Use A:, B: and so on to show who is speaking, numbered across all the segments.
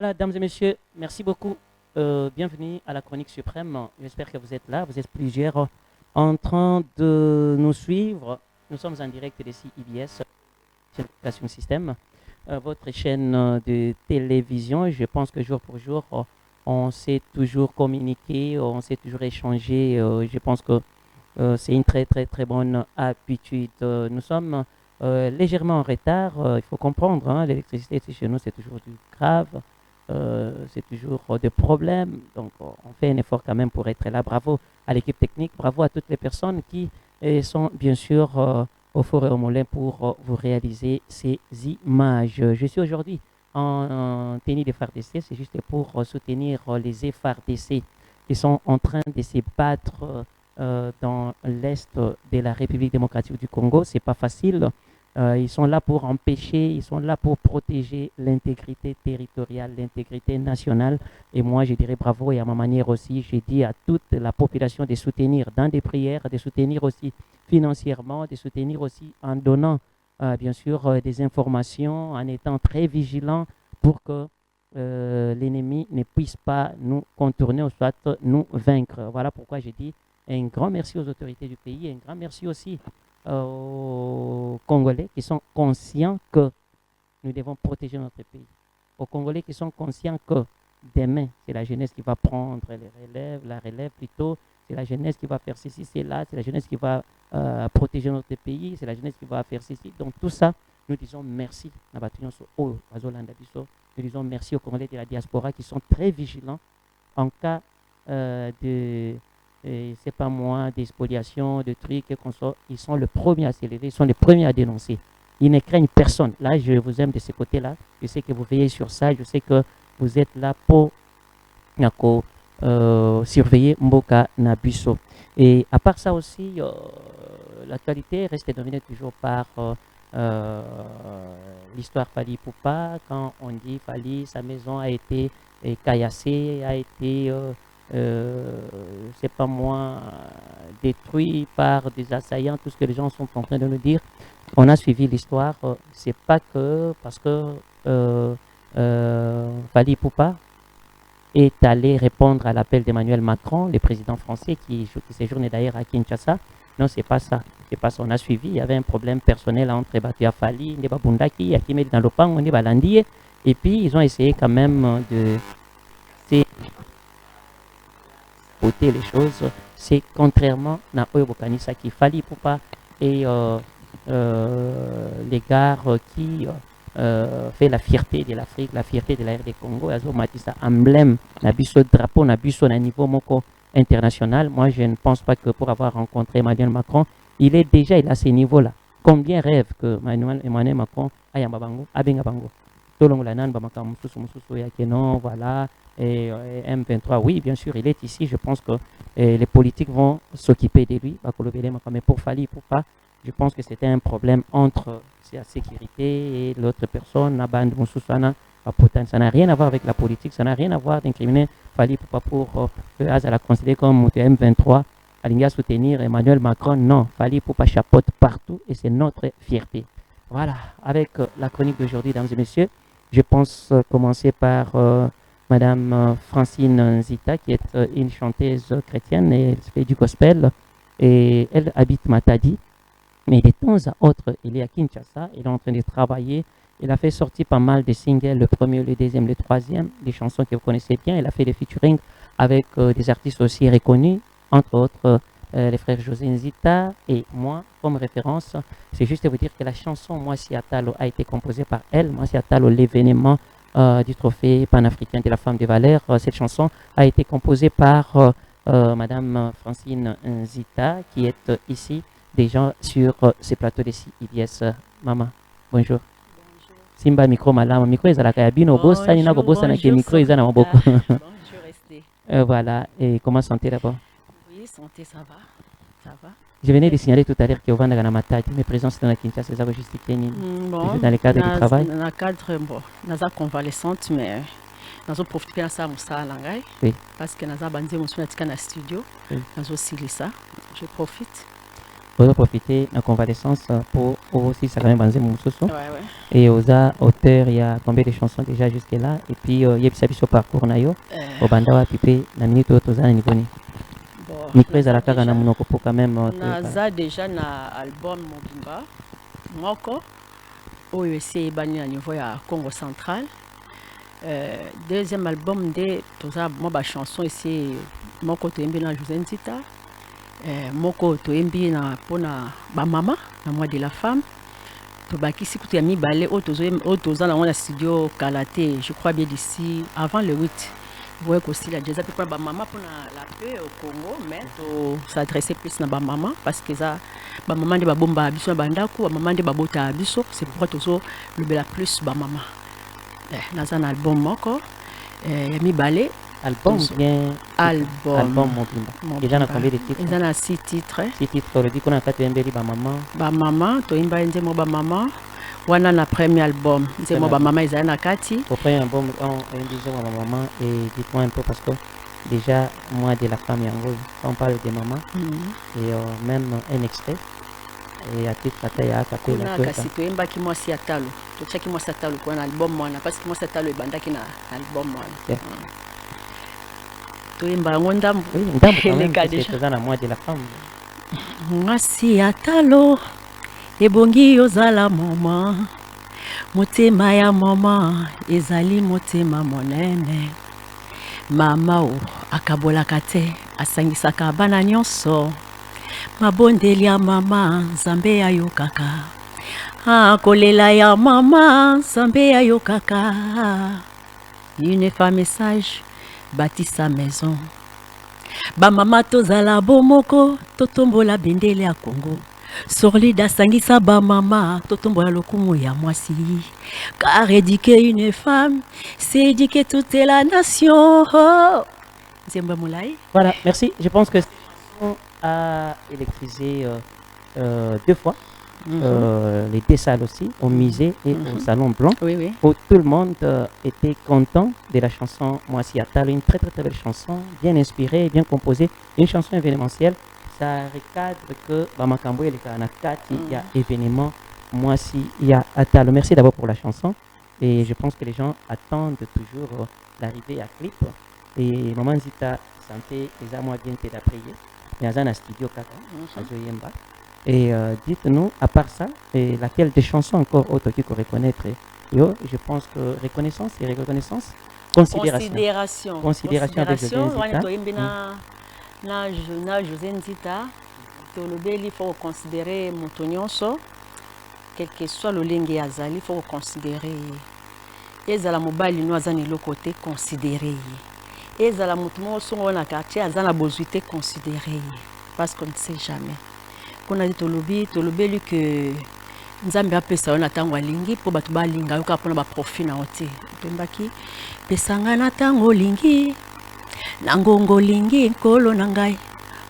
A: Voilà, dames et messieurs, merci beaucoup. Bienvenue à la Chronique Suprême. J'espère que vous êtes là. Vous êtes plusieurs en train de nous suivre. Nous sommes en direct d'ici IBS, Éducation Système, votre chaîne de télévision. Je pense que jour pour jour, on s'est toujours communiqué, on s'est toujours échangé. Je pense que c'est une très très très bonne habitude. Nous sommes légèrement en retard. Il faut comprendre, hein, l'électricité ici chez nous, c'est toujours du grave. C'est toujours des problèmes. Donc, on fait un effort quand même pour être là. Bravo à l'équipe technique, bravo à toutes les personnes qui sont bien sûr au four et au moulin pour vous réaliser ces images. Je suis aujourd'hui en tenue de FARDC, c'est juste pour soutenir les FARDC qui sont en train de se battre dans l'est de la République démocratique du Congo. C'est pas facile. Ils sont là pour empêcher, ils sont là pour protéger l'intégrité territoriale, l'intégrité nationale. Et moi, je dirais bravo. Et à ma manière aussi, j'ai dit à toute la population de soutenir dans des prières, de soutenir aussi financièrement, de soutenir aussi en donnant, bien sûr, des informations, en étant très vigilant pour que l'ennemi ne puisse pas nous contourner ou soit nous vaincre. Voilà pourquoi j'ai dit un grand merci aux autorités du pays, un grand merci aussi aux Congolais qui sont conscients que nous devons protéger notre pays. Aux Congolais qui sont conscients que demain, c'est la jeunesse qui va prendre les relèves, la relève plutôt, c'est la jeunesse qui va faire ceci, c'est là, c'est la jeunesse qui va protéger notre pays, c'est la jeunesse qui va faire ceci. Donc tout ça, nous disons merci. Nous disons merci aux Congolais de la diaspora qui sont très vigilants en cas de, c'est pas moi, des spoliations, de trucs, ils sont les premiers à s'élever, ils sont les premiers à dénoncer. Ils ne craignent personne. Là, je vous aime de ce côté-là. Je sais que vous veillez sur ça. Je sais que vous êtes là pour surveiller Mboka Nabuso. Et à part ça aussi, l'actualité reste dominée toujours par euh, l'histoire Fali Poupa. Quand on dit Fali, sa maison a été caillassée, a été, c'est pas moi, détruit par des assaillants, tout ce que les gens sont en train de nous dire. On a suivi l'histoire. C'est pas que parce que Fali Poupa est allé répondre à l'appel d'Emmanuel Macron, le président français qui séjourne d'ailleurs à Kinshasa. Non, c'est pas ça. C'est pas ça. On a suivi. Il y avait un problème personnel entre Batia Fali, Ndeba Bundaki, Akimel dans le pan, Ndeba Landie. Et puis, ils ont essayé quand même de ôter les choses. C'est contrairement à Oyo Kanisa qui Fali Poupa et les gars qui fait la fierté de l'Afrique, la fierté de la RD Congo, Azo Matissa, emblème, Nabiso drapeau, Nabiso na niveau moko international. Moi, je ne pense pas que pour avoir rencontré Emmanuel Macron, il a ces niveaux-là. Combien rêve que Emmanuel Macron aille en Babango, Abenga Bango. Tolongolanan, Bamaka, Moussou, Moussou, Yakenon, voilà. Et M23, oui, bien sûr, il est ici. Je pense que les politiques vont s'occuper de lui. Mais pour Fali, pour pas, je pense que c'était un problème entre la sécurité et l'autre personne, la bande Moussoussana. Ça n'a rien à voir avec la politique, ça n'a rien à voir d'incriminer Fali pour à la considérer comme M23, à soutenir Emmanuel Macron. Non, Fali Poupa chapeaute partout et c'est notre fierté. Voilà, avec la chronique d'aujourd'hui, mesdames et messieurs, je pense commencer par Madame Francine Zita, qui est une chanteuse chrétienne et elle fait du gospel et elle habite Matadi. Mais de temps à autre, elle est à Kinshasa, elle est en train de travailler. Elle a fait sortir pas mal de singles, le premier, le deuxième, le troisième, des chansons que vous connaissez bien. Elle a fait des featuring avec des artistes aussi reconnus, entre autres les frères José Nzita et moi, comme référence. C'est juste vous dire que la chanson Moi Si Atalo a été composée par elle. Moi Si Atalo, l'événement du trophée panafricain de la femme de valeur. Cette chanson a été composée par Madame Francine Nzita, qui est ici déjà sur ces plateaux de IBS. Maman, bonjour. Simba micro malama micro ezalaka ya bino bosani na kobosana ke micro eza na maboko.
B: Bonjour Esté.
A: Voilà, et comment santé d'abord?
B: Oui, santé, ça va. Ça va.
A: Je venais de signaler tout à l'heure que Ovanda Matadi, mes présences dans la Kinshasa, c'est logistique
B: Bon,
A: dans le cadre du travail.
B: Dans le cadre, bon, naza convalescente, mais nazo profiter de ça musala ngai.
A: Oui.
B: Parce que naza bandi musuna tika na studio.
A: Oui.
B: Nazo silisa. Je profite.
A: profiter de la convalescence pour aussi ça quand même banzer mususu.
B: Ouais, ouais.
A: Et aux auteurs, il y a combien de chansons déjà jusque-là. Et puis, il y a un parcours na yo. Au banda wa pipe, na minute au tozana nivoni.
B: Bon,
A: Micro za la kaka na munoko pour quand même.
B: naza déjà na album mobimba moko oyo esi ebani na niveau ya Congo central. Deuxième album nde toza mwa bachanson esi moko toyembi na José Nzita, moko toyembi na mpona bamama na mois de la femme. Tobakisi kutu ya mibale oyo toza nango na studio kala te, je crois bien d'ici avant le 8 voye kosila jazz mpe mpona bamama mpona la paix au Congo, mais s'adresser plus na bamama parce que eza bamama nde babomba biso na bandako, bamama nde babota biso, c'est pourquoi tozolobela plus bamama. Naza na album moko ya mibale.
A: Album bien.
B: Album
A: mobimba. Déjà na combien de titres?
B: Eza na 6 titres.
A: 6 titres. Olobi kuna kati yembeli bamama.
B: Bamama toyemba nzembo bamama. Wana na premier album nzembo bamama ezala na kati.
A: Au premier album on disait bamama et dites-moi un peu parce que déjà moi de la femme yango on parle de maman et même un extrait. Et à titre ya
B: kapela kuna kasi toyembaki mwasi ya talo, totiaki mwasi ya talo kwa na album wana parce que mwasi ya talo ebandaki na album wana. Toyemba yango ndambo
A: eleka déjà na mois de la femme.
B: Mwasi ya talo ebongi ozala mama, motema ya mama ezali motema monene, mama o akabolaka te asangisaka bana nyonso, mabondeli ya mama nzambe ayokaka, kolela ya mama nzambe ayokaka. Une femme sage bâtit sa maison. Bamama tozala bomoko totombola bendele ya Congo, solide asangisa bamama totombola lokumu ya mwasi, car éduquer une femme c'est éduquer toute la nation. Nzemba Moulay.
A: Voilà, merci. Je pense que a électrisé 2 fois. Les 2 salles aussi, au musée et au salon blanc,
B: oui.
A: Où tout le monde était content de la chanson Mwasi Atalo, une très belle chanson, bien inspirée, bien composée, une chanson événementielle. Ça recadre que Bamakambo et les Kanakati, il y a événement Mwasi Atalo. Merci d'abord pour la chanson et je pense que les gens attendent toujours l'arrivée à clip. Et Maman Zita santé les amours bien été prier. Il y a un studio Kaka, à Joyemba. Et dites-nous, à part ça, laquelle des chansons encore autres que vous reconnaîtrez? Je pense que reconnaissance et reconnaissance, considération avec José Nzita.
B: Na José Nzita, il faut considérer Moutonyonso, quel que soit le lingue azali, il faut considérer. Ezala mobali no azani le côté considérer. Ezala mutumo songo na quartier azana bozuité considérer, parce qu'on ne sait jamais. Qu'on a dit tolobi que nzambe apesa ona tango alingi po batu balinga yoka pona ba profit na ote tombaki pesanga na tango lingi na ngongo lingi nkolo na ngai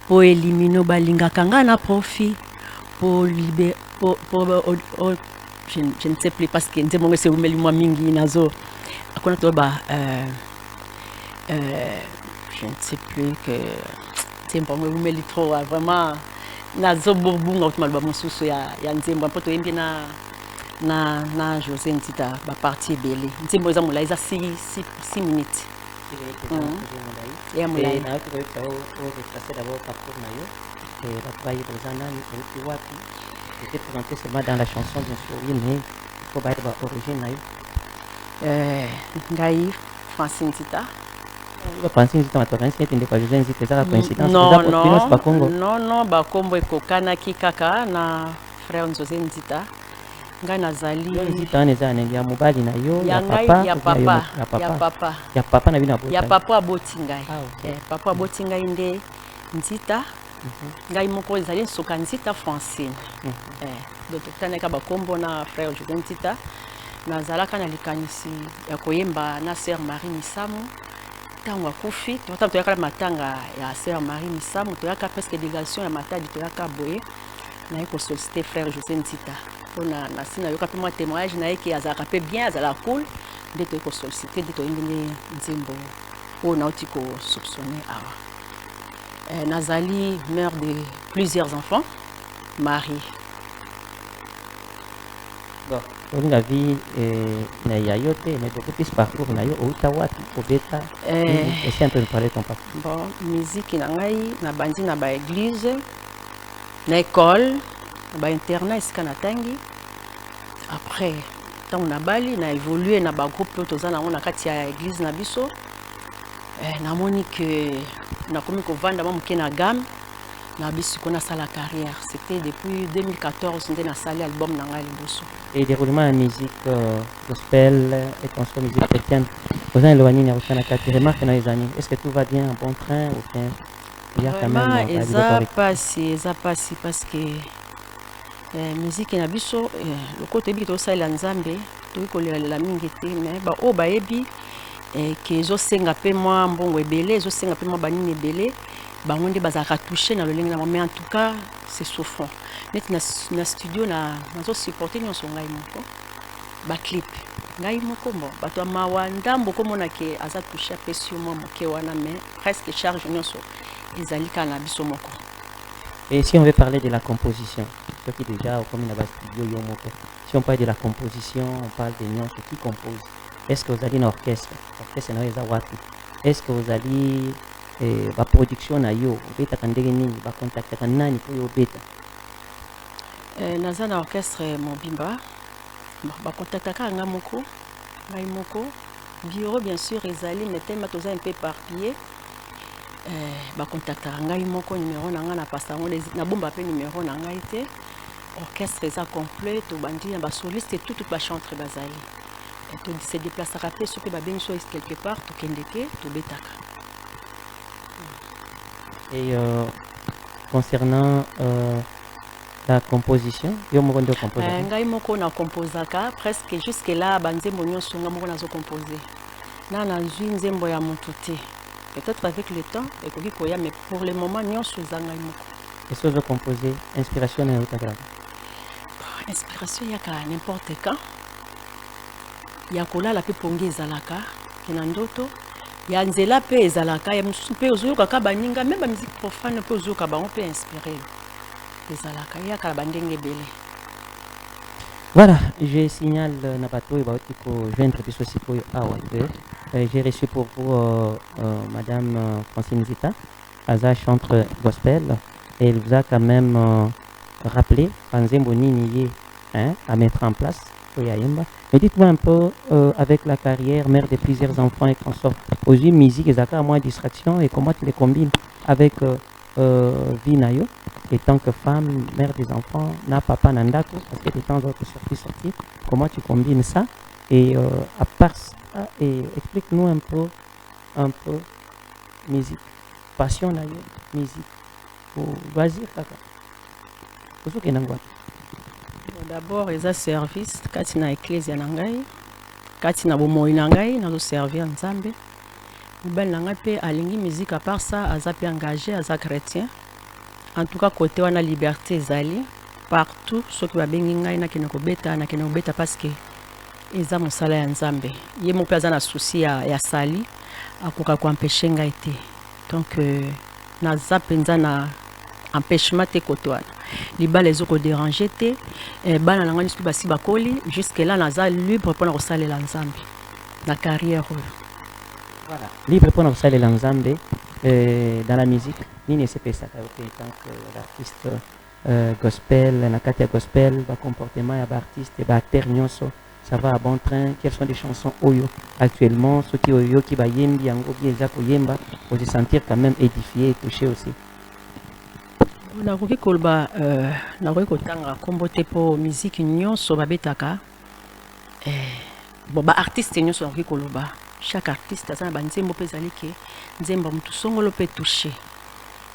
B: po elimino balinga kanga na profit po libe po je ne sais plus parce que nzembo ngese umeli mwa mingi nazo akona to ba je ne sais plus que nzembo ngwe umeli trop vraiment nazo bobunga utuma ba mosusu ya nzembo mpoto yembi na José Nzita ba partie belé nzembo za mula iza 6 minutes ya mula
A: na tu ko passer d'abord parcours na yo et la travailler aux années et wapi était présenté seulement dans la chanson bien sûr mais faut pas être origine na yo
B: ngai Francine Nzita. Non, bakombo ekokanaki kaka na frère José Nzita. Ngai nazali
A: Nzita ya mobali na yo
B: ya papa
A: na bina
B: ya papa aboti ngai. Papa aboti ngai nde Nzita. Ngai moko ezali nsoka Nzita Francine. Donc taneka bakombo na frère José Nzita. Nazalaka na likanisi ya koyemba na sœur Marie Misamu. Tango akufi toyaka matanga ya sœur Marie Misamu toyaka presque délégation ya matadi toyaka boye na yeko solliciter frère José Nzita pona na sina yoka pe moi témoignage na yeke azalaka pe bien azala cool nde toyeko solliciter nde toyembeli nzembo oyo nauti ko soupçonner awa nazali mère de plusieurs enfants Marie.
A: Bon, on a vu na yayote, mais beaucoup plus parcours na yo Outawapi, Obeta. Essaye un peu de parler de ton parcours.
B: Bon, musique na ngai na bandi na ba église, na école, na ba internat esika na tangi. Après, tant na bali na évolué na ba groupe to toza na kati ya église na biso. Na moni que na komi ko vanda mamuke na gamme. Na biso qu'on a sa la carrière. C'était depuis 2014 on a salé album na ngai liboso.
A: Et déroulement en musique gospel et console musique chrétienne. Vous avez éloigné na rutana kati remarque na les années. Est-ce que tout va bien en bon train ou bien il y a quand même
B: eza passé parce que musique na biso le côté bi to sala nzambe to ko la mingi te mais ba o ba yebi que zo senga pe moi mbongo ebele zo senga pe moi banini ebele. Bango nde bazaka touché na lolenge na mais en tout cas c'est souffrant net na studio na zo supporter nyonso ngai moko ba clip ngai moko bon bato mawa ndambo komona ke aza touché pesio mo moke wana mais presque charge nyonso ezali kana biso moko.
A: Et si on veut parler de la composition, ce qui déjà comme na ba studio yo moko, si on parle de la composition, on parle de nyonso qui compose. Est-ce que vous allez un orchestre na eza wapi? Est-ce que vous allez ba production na yo beta kandenge nini ba contacter nani pour yo beta?
B: Naza na orchestre Mobimba ba contacter ka nga moko ngai moko bureau bien sûr ezali mais tellement toza un peu éparpillé ba contacter ngai moko numéro na nga na pasango na bomba pe numéro na ngai te orchestre eza complet to bandi na ba soliste tout ba chanteur bazali et to se déplacer rapide sur que ba benso quelque part to kendeke to betaka.
A: Et concernant la composition, yo moko ndio composer.
B: Ngai moko na composaka presque jusque là banzembo nyonso nga moko nazo composer. Na zwi nzembo ya mutu te. Peut-être avec le temps et koki koya mais pour le moment nyonso za ngai moko.
A: Est-ce que vous composer inspiration na utaka?
B: Inspiration yaka n'importe quand. Ya kolala pe pongi ezalaka kina ndoto. Ya nzela pe ezalaka ya mususu pe ozoyoka ka baninga même ba musique profane pe ozoyoka bango pe inspiré ezalaka ya ka bandenge belé.
A: Voilà, je signale na bato ba otiko joindre biso sikoyo awa te. J'ai reçu pour vous madame Francine Zita, aza chanteur gospel et elle vous a quand même rappelé Panzembo nini à mettre en place. Mais dites-moi un peu, avec la carrière, mère de plusieurs enfants et consorts, aux yeux musique et à moins distraction, et comment tu les combines avec Vinayo, et tant que femme, mère des enfants, na papa nandako, parce que de temps en temps sorti, comment tu combines ça? Et à part ça, explique-nous un peu, musique, passion nayo, musique, ou loisir, kaka.
B: D'abord, il y a service, quand il y a l'église, quand il y a bomoi na ngai, nazo servir nzambe. Mobile na ngai pe alingi musique à part ça, aza pe engagé, aza chrétien. En tout cas, côté wana liberté ezali partout, ce qui va bengi ngai na kene ko beta parce que eza mosala ya nzambe. Ye mo pe aza na souci ya sali, akoka ko empêcher ngai te. Donc naza penza na empêchement te côté wana. Les balles les ont dérangé te bana nanga nisu basi bakoli jusque là naza libre pour na saler l'ensemble la carrière.
A: Voilà, libre pour na saler l'ensemble dans la musique nini c'est ça tant que l'artiste gospel na katia gospel ba comportement ya ba artiste ba acteur nyonso ça va à bon train. Quelles sont les chansons oyo actuellement ceux qui oyo qui ba yembi yango bien za ko yemba pour se sentir quand même édifié et touché aussi?
B: Nakoki koloba nakoki kotanga kombo te po musique nyonso babetaka bon ba artiste nyonso nakoki koloba chaque artiste aza na banzembo pe ezali ke nzembo mutu songolo pe touché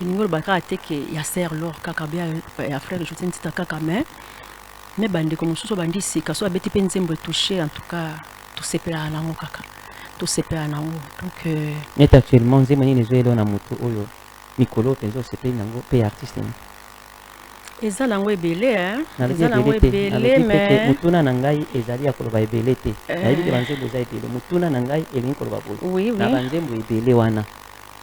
B: ilingi oloba kaka te ke ya ser lor kaka bia ya frère José Ntita kaka mais bandeko mosusu bandi sika so abeti pe nzembo touché en tout cas tosepelaka nango kaka tosepelaka nango donc
A: net actuellement nzembo nini ezoyela na mutu oyo mikolo penzo sepeli nango pe artiste ni
B: eza nango ebele
A: eza nango ebele mais mutuna na ngai ezali ya koloba ebele te nayebi ke banzembo eza ebele mutuna na ngai elingi koloba boye na banzembo ebele wana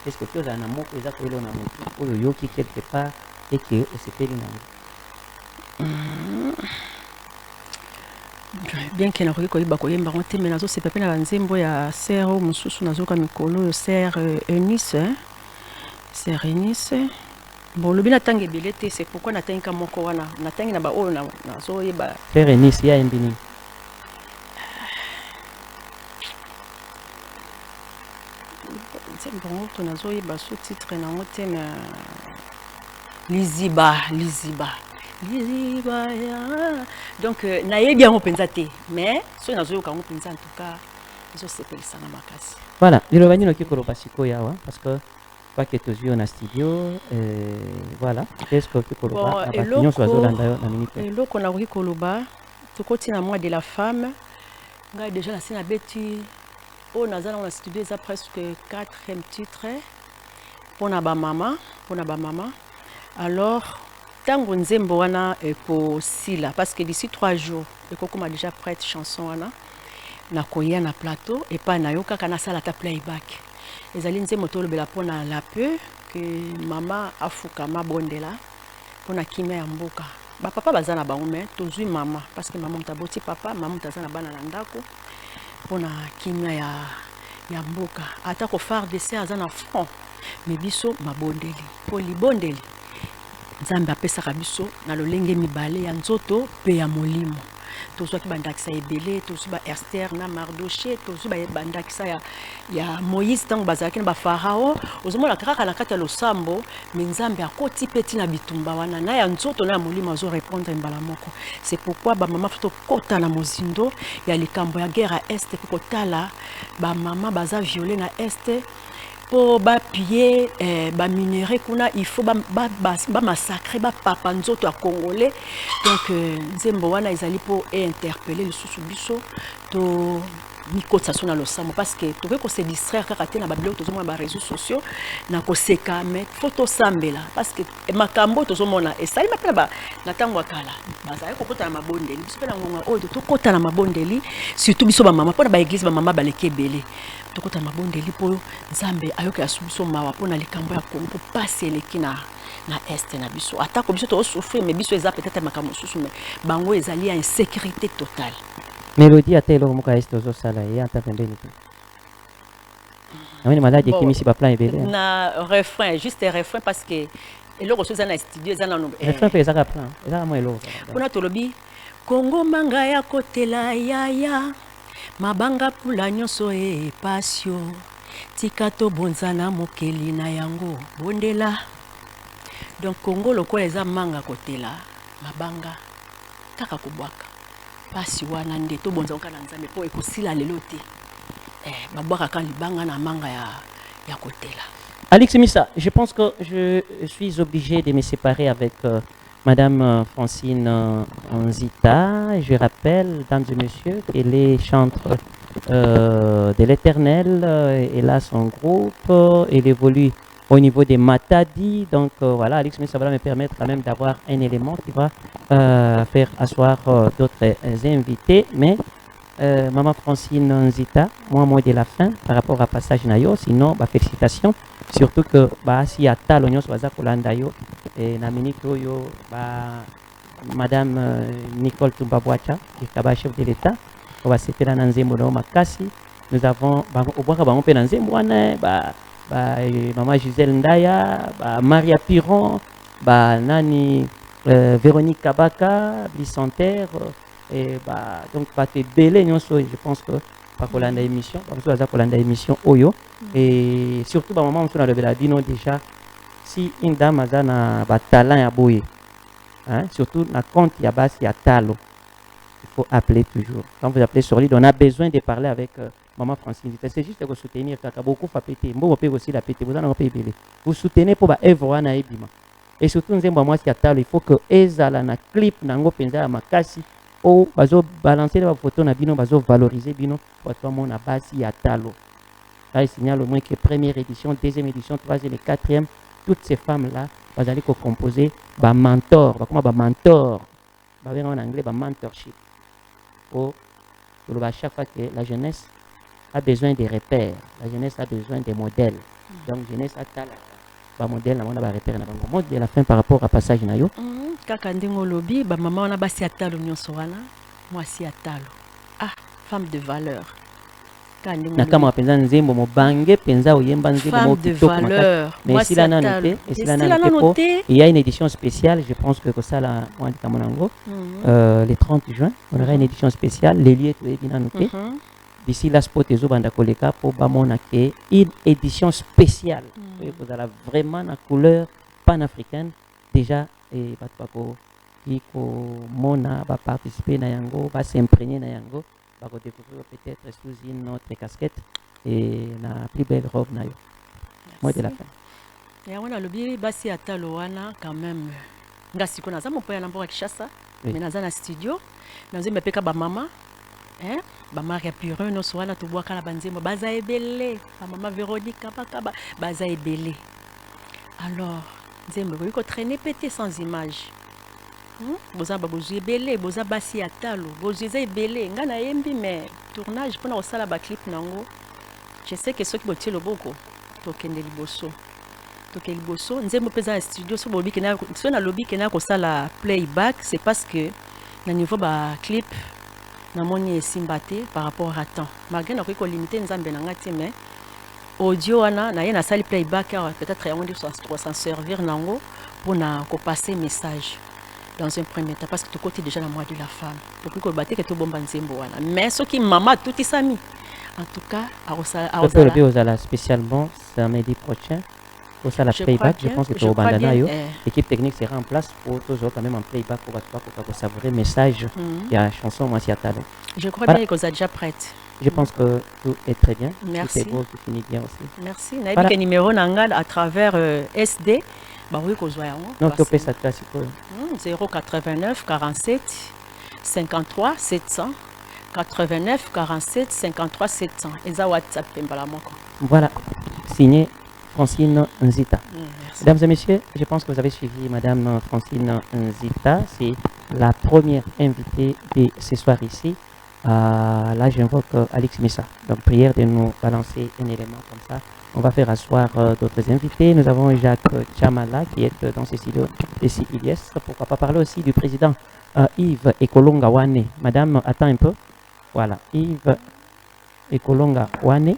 A: est-ce que tozala na moko eza koyela na mutu oyo yoki quelque part eke osepeli nango?
B: bien que nakoki koyeba koyemba ngo te me nazosepa mpe na banzembo ya ser oyo mosusu nazoyoka mikolo oyo ser Eunice ser Eunice bon lobi natangi ebele te c'est pourquoi natangika moko wana natangi na baoyo nazoyeba
A: ser Eunice ya yembi nini
B: nzembo ngo to nazoyeba sous titre nango te me liziba ya donc nayebi yango mpenza te mais soki nazoyoka yango mpenza en tout cas ezosepelisanga makasi
A: voilà liloba nini okoki koloba sikoyo awa parce que pake tozwi yo na studio voilà est-ce que okoki koloba na bato nyonso bazolanda yo na minute
B: eloko nakoki koloba tokoti na mois de la femme ngai déjà nasi nabeti oyo naza nango na studio eza presque 4e titre mpona bamama alors tango nzembo wana ekosila parce que d'ici 3 jours ekokoma déjà prête chanson wana nakoya na plateau epai na yo kaka nasala ata playback ezali nzembo tolobela mpona la peu que mama afukama bondela mpona kimia ya mboka bapapa baza na bango me tozwi mama parce que mama moto aboti papa mama moto aza na bana na ndako mpona kimia ya mboka ata kofardc aza na front me biso mabondeli mpo libondeli nzambe apesaka biso na lolenge mibale ya nzoto mpe ya molimo tozwaki bandakisa ebele tozwi ba Esther na Mardoché tozwi bandakisa ya Moïse ntango bazalaki na bafarao ozomona kaka na kati ya losambo me nzambe akoti mpe ntina bitumba wana na ya nzoto na ya molimo azorépondre mbala moko c'est pourquoi bamama fo tokota na mozindo ya likambo ya guerre ya este mpo kotala bamama baza viole na este po bapiller baminere kuna il faut bamassacre bapapa nzoto ya congolais donc nzembo wana ezali po interpeller lisusu biso to mikotisa so na losambo parce que tokoki kose distraire kaka te na babiloko tozomona baréseaux sociaux na koseka me fo tosambela parce que makambo tozomona esali mpe na ntango ya kala bazali kokota na mabondeli biso mpe na ngonga oyo tokota na mabondeli surtout biso bamama mpona baeglise bamama baleki ebele tokota na mabondeli mpo nzambe ayoki asu biso mawa mpona likambo ya kongo mpo pasi eleki na este na biso atako biso tozosouffrir me biso eza peut-être makambo mosusu me bango ezali ya insécurité totale
A: mélodie ata eloko moko ya este ozosala ye ata pembeni te namoni maladi ekimisi baplan ebele
B: na refrain juste refrain parce que eloko so eza na studio eza nano
A: refrain mpe ezaka plan ezaka mwa eloko
B: mpona tolobi kongo manga ya kotela yaya mabanga pula nyonso epasio tika tobonzana mokeli na yango bondela donc kongo lokola eza manga kotela mabanga kaka kobwaka pasi wana nde tobonzaka na nzambe mpo ekosila lelo te babwakaka libanga na manga ya kotela.
A: Alex Missa, je pense que je suis obligé de me séparer avec Madame Francine Nzita. Je rappelle, mesdames et messieurs, qu'elle est chantre de l'Éternel. Elle a son groupe. Elle évolue au niveau des Matadi. Donc voilà, Alex Missa va me permettre quand même d'avoir un élément qui va faire asseoir d'autres invités. Mais Maman Francine Nzita, moi de la fin par rapport à passage nayo, sinon félicitations. Surtout que si y a tal oignon sur Kolanda yo et na minute yo Madame Nicole Tumbabwacha qui est chef de l'État, on va c'était dans Nzembo no makasi. Nous avons au bois on peut dans Nzembo Maman Gisèle Ndaya, Maria Piron, nani Véronique Kabaka, bicentenaire et donc te belé je pense que pas Kolanda émission, parce que Kolanda émission oyo et surtout maman on a le dino déjà si une dame a na talent ya boye hein surtout na compte ya basi ya talo il faut appeler toujours quand vous appelez sur l'île on a besoin de parler avec maman Francine c'est juste de soutenir kaka beaucoup fa péter mbo peut aussi la péter vous en avez belé vous soutenez pour ba œuvre na ebima et surtout nzembo moi si ya talo il faut que ezala na clip nango penza ya makasi ou bazo balancer les photos na bino bazo valoriser bino pour tout le monde à basi ya talo. Là il signale au moins que première édition, deuxième édition, troisième et quatrième, toutes ces femmes là vous allez composer ba mentor, comment ba mentor, ba en anglais ba mentorship. Pour à chaque fois que la jeunesse a besoin de repères, la jeunesse a besoin de modèles. Donc jeunesse a tala ba modèle na mona ba repère na bango. Mot de la fin par rapport à passage na yo.
B: kaka ndenge olobi bamama wana basi ya talo nyonso wana mwasi ya talo femme de valeur
A: nakama penza nzembo mobange penza oyemba nzembo mo kitoko makasi mais esila nano te il y a une édition spéciale je pense que ça la mwandika monango le 30 juin on aura une édition spéciale les lieux toyebi nano te d'ici là spot ezobanda koleka po bamona ke une édition spéciale kozala vraiment na couleur panafricaine déjà bato bakoki komona baparticiper na yango basimprégner na yango découvrir peut-être sous une autre casquette et la plus belle robe na yo. Moi de la fin.
B: Et on a le basi atalo wana quand même. Nga siko na zamo poya na mboka Kishasa, mais na zana studio, na zimbe peka ba mama, ba Maria Purin no so wana to boaka na banzemo baza ebele, ba mama Véronique Kabaka baza ebele. Alors, nzembe ko traîner pété sans image. Boza babozu ebele boza basi ya talo bozu eza ebele nga na yembi mais tournage mpona kosala baclip nango je sais que soki botie loboko tokende liboso nzembo mpenza na studio so nalobi kena kosala playback c'est parce que na niveau baclip namoni esimba te par rapport à temps malgré nakoki kolimite nzambe na nga te mais audio wana na ye nasali playback peut-être yango nde s'en servir nango mpona kopasser message dans un premier temps parce que tu côté déjà la moitié de la femme pour que le que tout bon banzembo wana mais ce qui maman tout est sami en tout cas
A: à spécialement samedi prochain pour ça la playback je pense que tu abandonnes yo l'équipe technique sera en place pour toujours quand même en playback pour savourer message il y a chanson moi si à talent
B: je crois bien que vous êtes déjà prête
A: je pense que tout est très bien
B: merci
A: tout est beau tout finit bien aussi
B: merci na voilà. Numéro nangal à travers SD bah oui qu'on voit
A: non tu peux ça classe
B: 089 47 53 700 89 47 53 700 et ça WhatsApp
A: voilà signé Francine Nzita. Mesdames et messieurs, je pense que vous avez suivi Madame Francine Nzita, c'est la première invitée de ce soir ici. Là j'invoque Alex Missa, donc prière de nous balancer un élément comme ça. On va faire asseoir d'autres invités. Nous avons Jacques Chamala qui est dans ces studios de CIBS. Pourquoi pas parler aussi du président Yves Ekolonga Wane. Madame, attends un peu. Voilà, Yves Ekolonga Wane.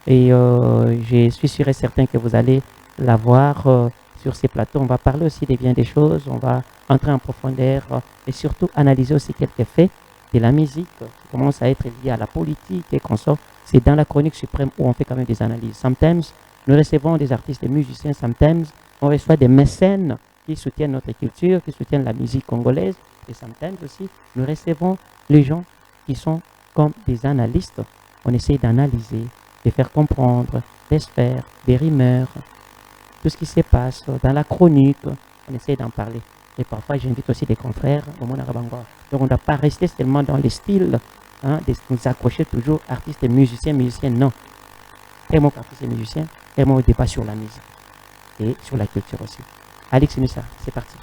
A: Et je suis sûr et certain que vous allez la voir sur ces plateaux. On va parler aussi des bien des choses. On va entrer en profondeur et surtout analyser aussi quelques faits de la musique qui commence à être liée à la politique et qu'on sort. C'est dans la chronique suprême où on fait quand même des analyses. Sometimes, nous recevons des artistes, des musiciens. Sometimes, on reçoit des mécènes qui soutiennent notre culture, qui soutiennent la musique congolaise. Et sometimes aussi, nous recevons les gens qui sont comme des analystes. On essaie d'analyser, de faire comprendre, d'experts, des rimeurs, tout ce qui se passe dans la chronique. On essaie d'en parler. Et parfois, j'invite aussi des confrères au monde arabe. Donc, on ne doit pas rester seulement dans les styles, de nous accrocher toujours artistes et musiciens, non. Et mon artiste et musicien, et mon débat sur la musique et sur la culture aussi. Alex Missa, c'est parti.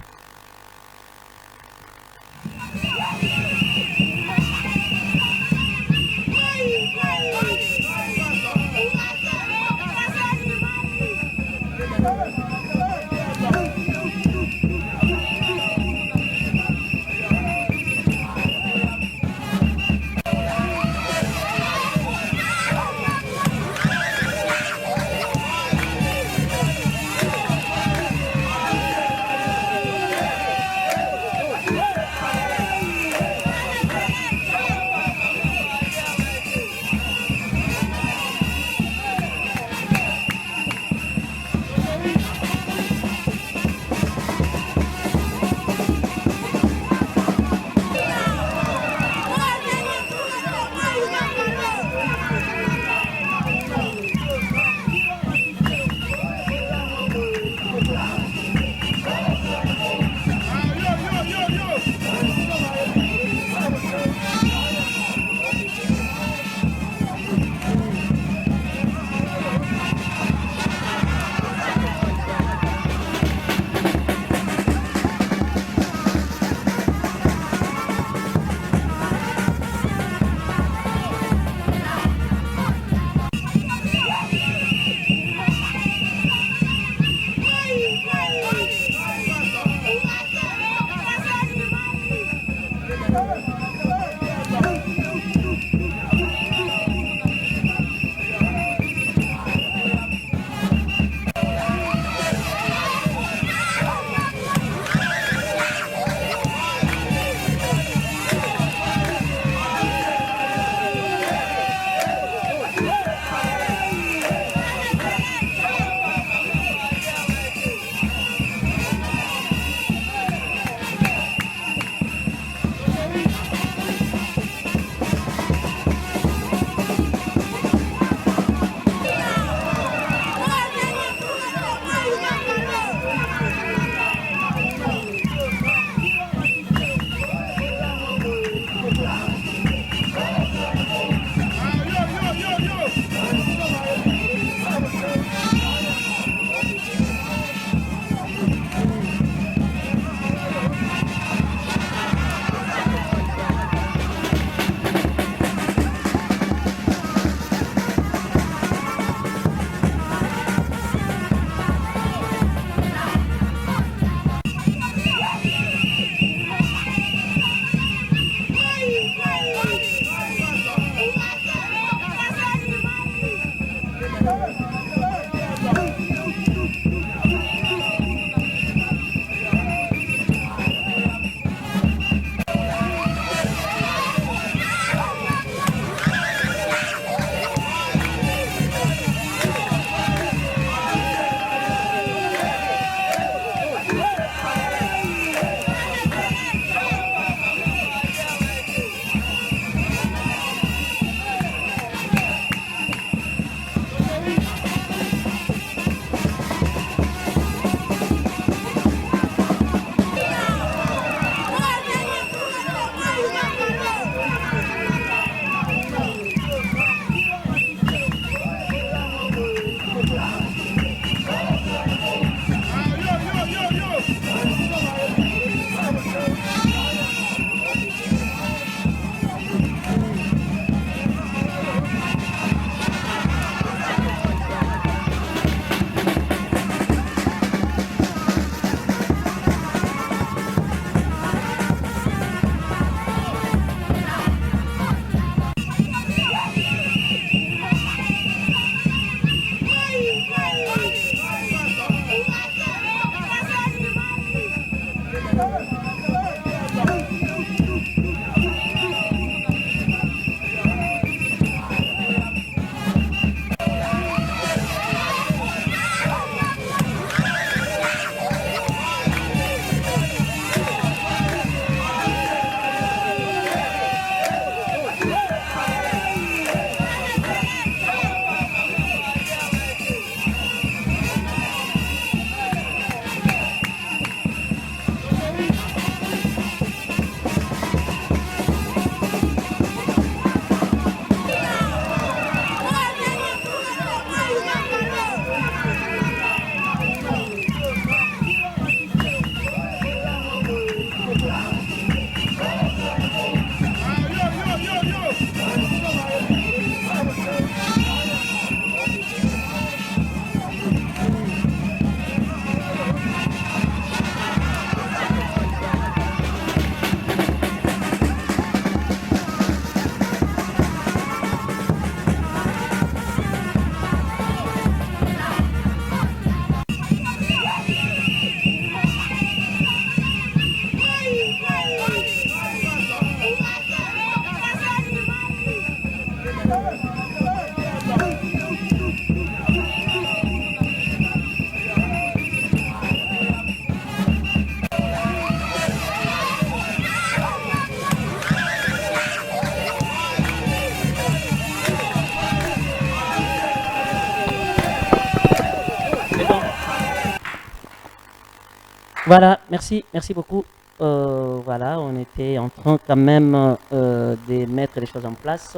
A: Voilà, merci beaucoup. Voilà, on était en train quand même de mettre les choses en place.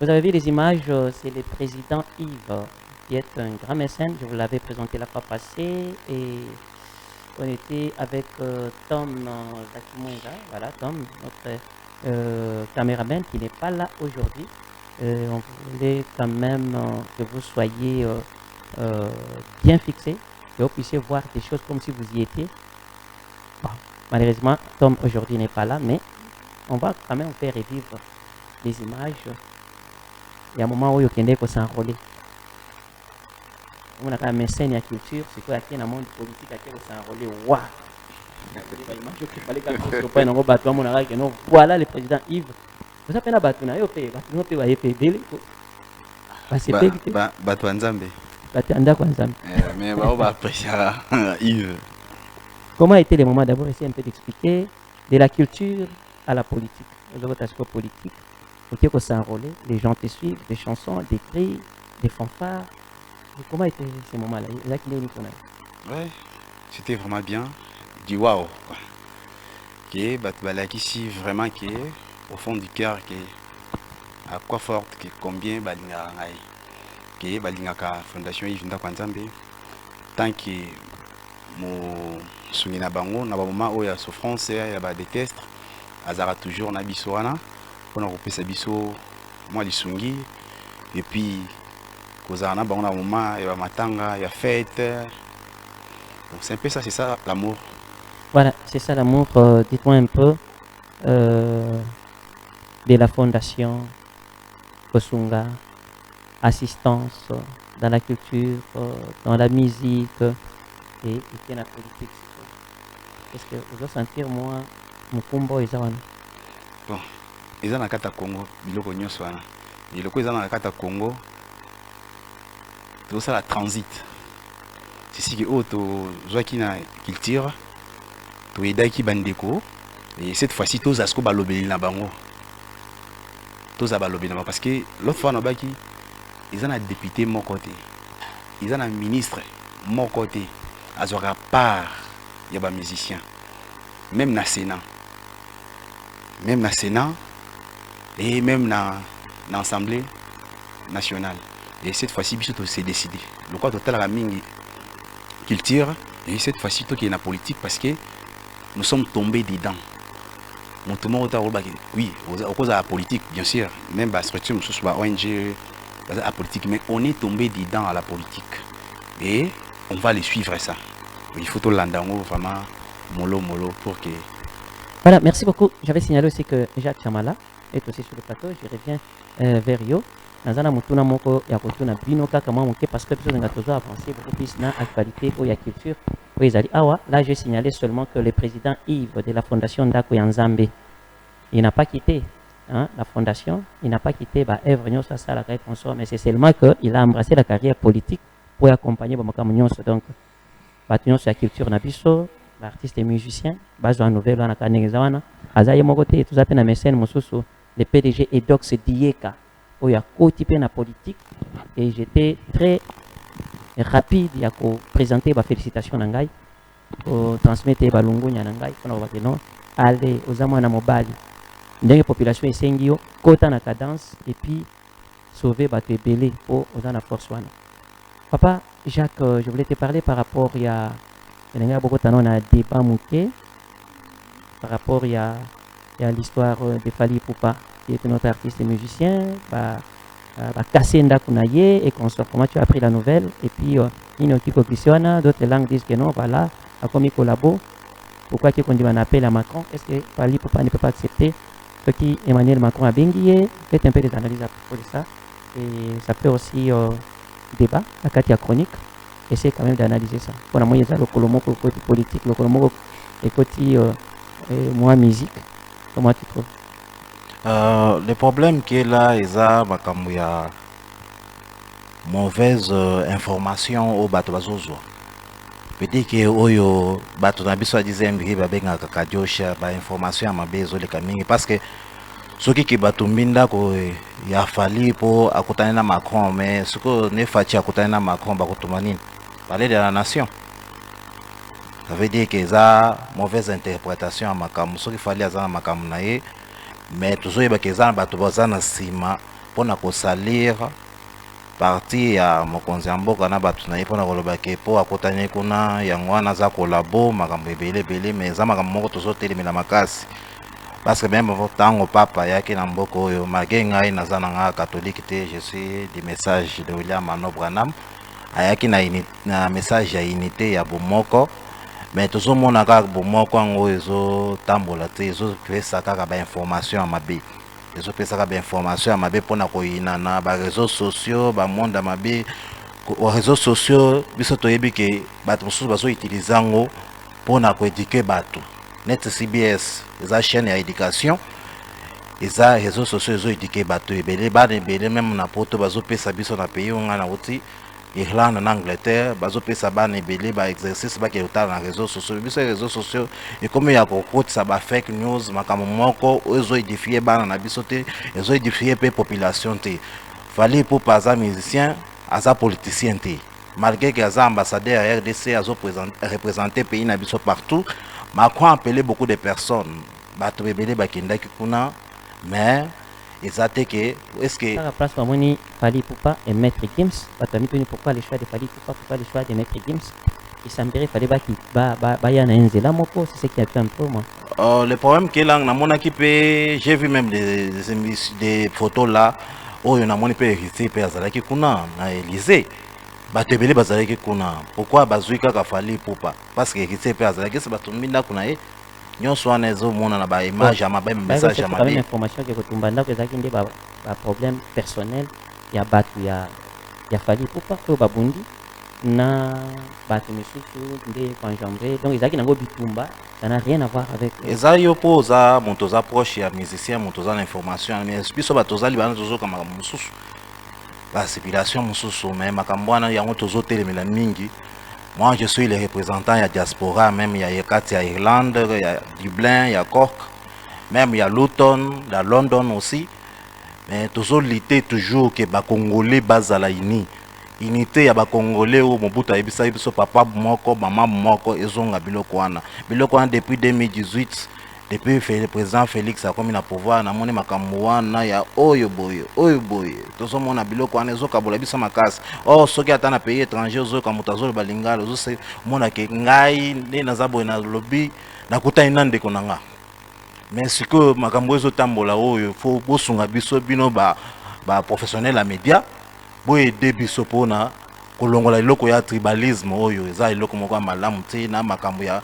A: Vous avez vu les images, c'est le président Yves, qui est un grand mécène. Je vous l'avais présenté la fois passée. Et on était avec Tom Zakimunga, voilà, Tom, notre caméraman qui n'est pas là aujourd'hui. On voulait quand même que vous soyez bien fixés, que vous puissiez voir des choses comme si vous y étiez. Bon, malheureusement, Tom aujourd'hui n'est pas là, mais on va quand même faire revivre les images. Il y a un moment où il y a s'enrôler. On a quand même un scène de culture, c'est quoi qui est dans le monde politique qui s'enrôler. Waouh! Voilà le président Yves. Vous savez, comment a été le moment d'abord essayer un peu d'expliquer de la culture à la politique, les votations politiques, pour que s'enrôler, les gens te suivent, des chansons, des cris, des fanfares. Comment a été ce moment-là?
C: Ouais, c'était vraiment bien. Du waouh. Qui est ici vraiment qui est au fond du cœur qui est à quoi forte qui combien balinga ngai qui est balinga ka fondation Yves Ndakwanzambe tant que mo sungi na bango na ba moment où il y a souffrance il y a ba détestre azara toujours na biso wana pona kopesa biso moi lisungi et puis kozala na bango na moment il y a matanga il y a fête. Donc c'est un peu ça, c'est ça l'amour.
A: Voilà, c'est ça l'amour. Dites-moi un peu de la fondation Kosunga, assistance dans la culture, dans la musique et dans la politique. Est-ce que vous allez sentir moi, mon combo est ça?
C: Bon, ils ont la carte à Congo, biloko nyonso wana. Et le coup ils ont la carte à Congo, tout ça la transit. C'est si que auto qui na culture, to edaki bandeko et cette fois-ci tous asko balobeli na bango. Tous a balobeli na parce que l'autre fois na baki ils ont un député mon côté. Ils ont un ministre mon côté. Azora part il y a des musiciens. Même na Sénat. Même na Sénat et même na l'Assemblée nationale. Et cette fois-ci, c'est décidé. Le quoi total la mingi qu'il tire. Et cette fois-ci, tout qui est la politique parce que nous sommes tombés dedans. Mon tout le monde oui, à cause de la politique, bien sûr. Même la structure, nous ONG, la politique, mais on est tombé dedans à la politique. Et on va les suivre ça. Il faut tout l'andango vraiment mollo pour que.
A: Voilà, merci beaucoup. J'avais signalé aussi que Jacques Chamala est aussi sur le plateau. Je reviens vers Yo. Nazana mutuna moko ya kotuna bino kaka mwa moke parce que besoin de avancer beaucoup plus dans l'actualité ou la culture. Là, j'ai signalé seulement que le président Yves de la fondation Ndako Yanzambe, il n'a pas quitté la fondation, il n'a pas quitté Èvre Nyonso ça la consort, mais c'est seulement qu'il a embrassé la carrière politique pour accompagner Bamakamu Nyonso. Donc, Nyonso la culture nabiso, l'artiste et musicien, bazo nouvelle wana kanengeza wana, azaye moko te tout ça pe na mécène mosusu, le PDG Edox Dieka. Il y a côté la politique et j'étais très rapide à présenter ma félicitation nangai pour transmettre ma lungu nangai pour que non aller aux amants na mobile ndenge population esengio kota na cadence et puis sauver bato ebele pour aux na force one. Papa Jacques, je voulais te parler par rapport il y a beaucoup de débat mouké par rapport il y a l'histoire de Fally Ipupa qui est notre artiste et musicien, Kassenda Kunaye et consort. Comment tu as appris la nouvelle? Et puis, d'autres langues disent que non, voilà, à comme il collabore. Pourquoi tu conduis un appel à Macron? Est-ce que Fally Ipupa ne peut pas accepter ce qui Emmanuel Macron a bengué? Faites un peu des analyses à propos de ça. Et ça fait aussi débat, la Katia chronique. Essayez quand même d'analyser ça. Pour la moyenne, le colomoko, le côté politique, le colomoko, le côté moi musique. Comment tu trouves?
D: Le problème qui est là, il y a mauvaise information au bateau bazozo. Peut-être que oyo bateau na biso disait mbiri babenga kakadiosha ba information ma bezo le kamingi parce que ce qui bateau minda ko ya Fally pour akutana na Macron mais ce que ne fachi akutana na Macron ba kutumanini parler de la nation. Ça veut dire que ça mauvaise interprétation à makamu ce qu'il fallait à makamu nae. Mais toujours il y a des gens qui ont sima pour na salir parti ya mokonzi mboka na batu na ipona koloba ke po akotanye kuna yangwana za kolabo makambo ebele mais za makambo moko tozotelemela makasi parce que même tango papa yake na mboka oyo magenga ina za nga catholique te je suis du message de William Manobranam ayaki na message ya unité ya bomoko. Mais tout le monde a beaucoup de tambola, ils ont fait ça comme information à ma bé. Ils ont fait ça comme information à ma bé pour na réseaux sociaux, ba monde à ma bé. Aux réseaux sociaux, biso toyebi ke bato mususu bazo utiliser ngo pour na ko éduquer bato. Net CBS, les chaînes d'éducation, les réseaux sociaux ils ont éduqué bato ebele ba ebele même na poto bazo pesa biso na pays on na uti Irlande en Angleterre, bazo pesa ba nebele ba exercice ba ke uta na réseaux sociaux. Biso réseaux sociaux et comme ya ko ça ba fake news makamo moko ozo édifier ba na biso te, ozo édifier pe population te. Fally Ipupa za musicien, aza politicien te. Malgré que aza ambassadeur à RDC azo représenter pays na biso partout, Macron a appelé beaucoup de personnes. Bato bebele ba kindaki kuna mais exact que est-ce que
A: la place pour moi Fally Ipupa et Maître Gims pourquoi le choix de Fally Ipupa, pourquoi le choix de Maître Gims? Il semblerait fallait pas qu'il y a un zéla moko, c'est ce qui a fait un peu moi.
D: Le problème qui est là, mon équipe, j'ai vu même des photos là où on a mon équipe hérité per Zalaki kuna na Élysée. Batebele bazalaki kuna. Pourquoi bazuika ka Fally Ipupa? Parce que hérité per Zalaki c'est batuminda kuna e. Nyonso wana ezo mona na ba image ya mabe message ya mabe.
A: Information que kotumbanda que zaki ndé ba problème personnel ya batu ya ya Fally Ipupa oyo babundi na bato misusu nde konjambe donc ezalaki nango bitumba, ça n'a rien à voir avec
D: eza yo mpo oza moto oza proche ya musicien, moto oza na information, mais biso bato ozali bana tozoka makambo mosusu basipulation mosusu, mais makambo wana yango tozotelemela mingi. Moi je suis le représentant ya diaspora, même ya kati ya Irlande, ya Dublin, ya Cork, même ya Luton, ya London aussi, mais tozolite toujours ke bakongolais bazala ini unité ya bakongolais o Mobutu ayebisa biso papa moko mama moko ezonga biloko wana depuis 2018, depuis le président Félix akomi na pouvoir na moni makambo wana ya oyo boye tozomona biloko wana ezokabola biso makasi. Oh soki ata na pays étranger ozoyoka moto azoloba lingala ozose mona ke ngai nde naza boye na lobi nakutani na ndeko na nga, mais sikoyo makambo ezotambola oyo fo bosunga biso bino ba professionnel ya média boyede biso mpona kolongola eloko ya tribalisme oyo eza eloko moko ya malamu te na makambo ya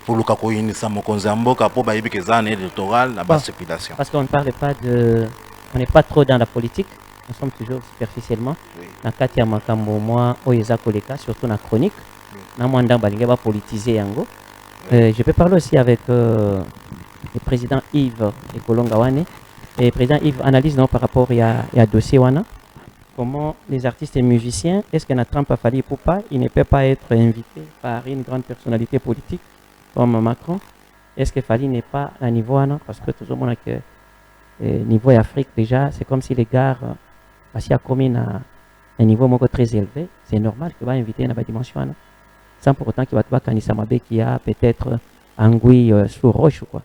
D: poluka koyinisa mokonzi ya mboka mpo bayebi ke eza na électoral na basupulation.
A: Parce qu'on ne parle pas de... On n'est pas trop dans la politique, nous sommes toujours superficiellement. Na kati ya makambo moi oyo eza koleka, surtout na chronique. Na mwanda balinga ba politiser yango. Je peux parler aussi avec le président Yves Ekolonga Wane. Et le président Yves analyse non, par rapport à dossier Wana. Comment les artistes et musiciens, est-ce que Nathan Fally Ipupa, il ne peut pas être invité par une grande personnalité politique comme Macron? Est-ce que Fally n'est pas à niveau Wana? Parce que tout le monde a que niveau Afrique déjà, c'est comme si les gars, parce qu'il y a comme un niveau très élevé, c'est normal qu'il va inviter dans la dimension Wana. Sans pour autant qu'il va trouver Kanissa Mabe qui a peut-être anguille sous roche ou quoi.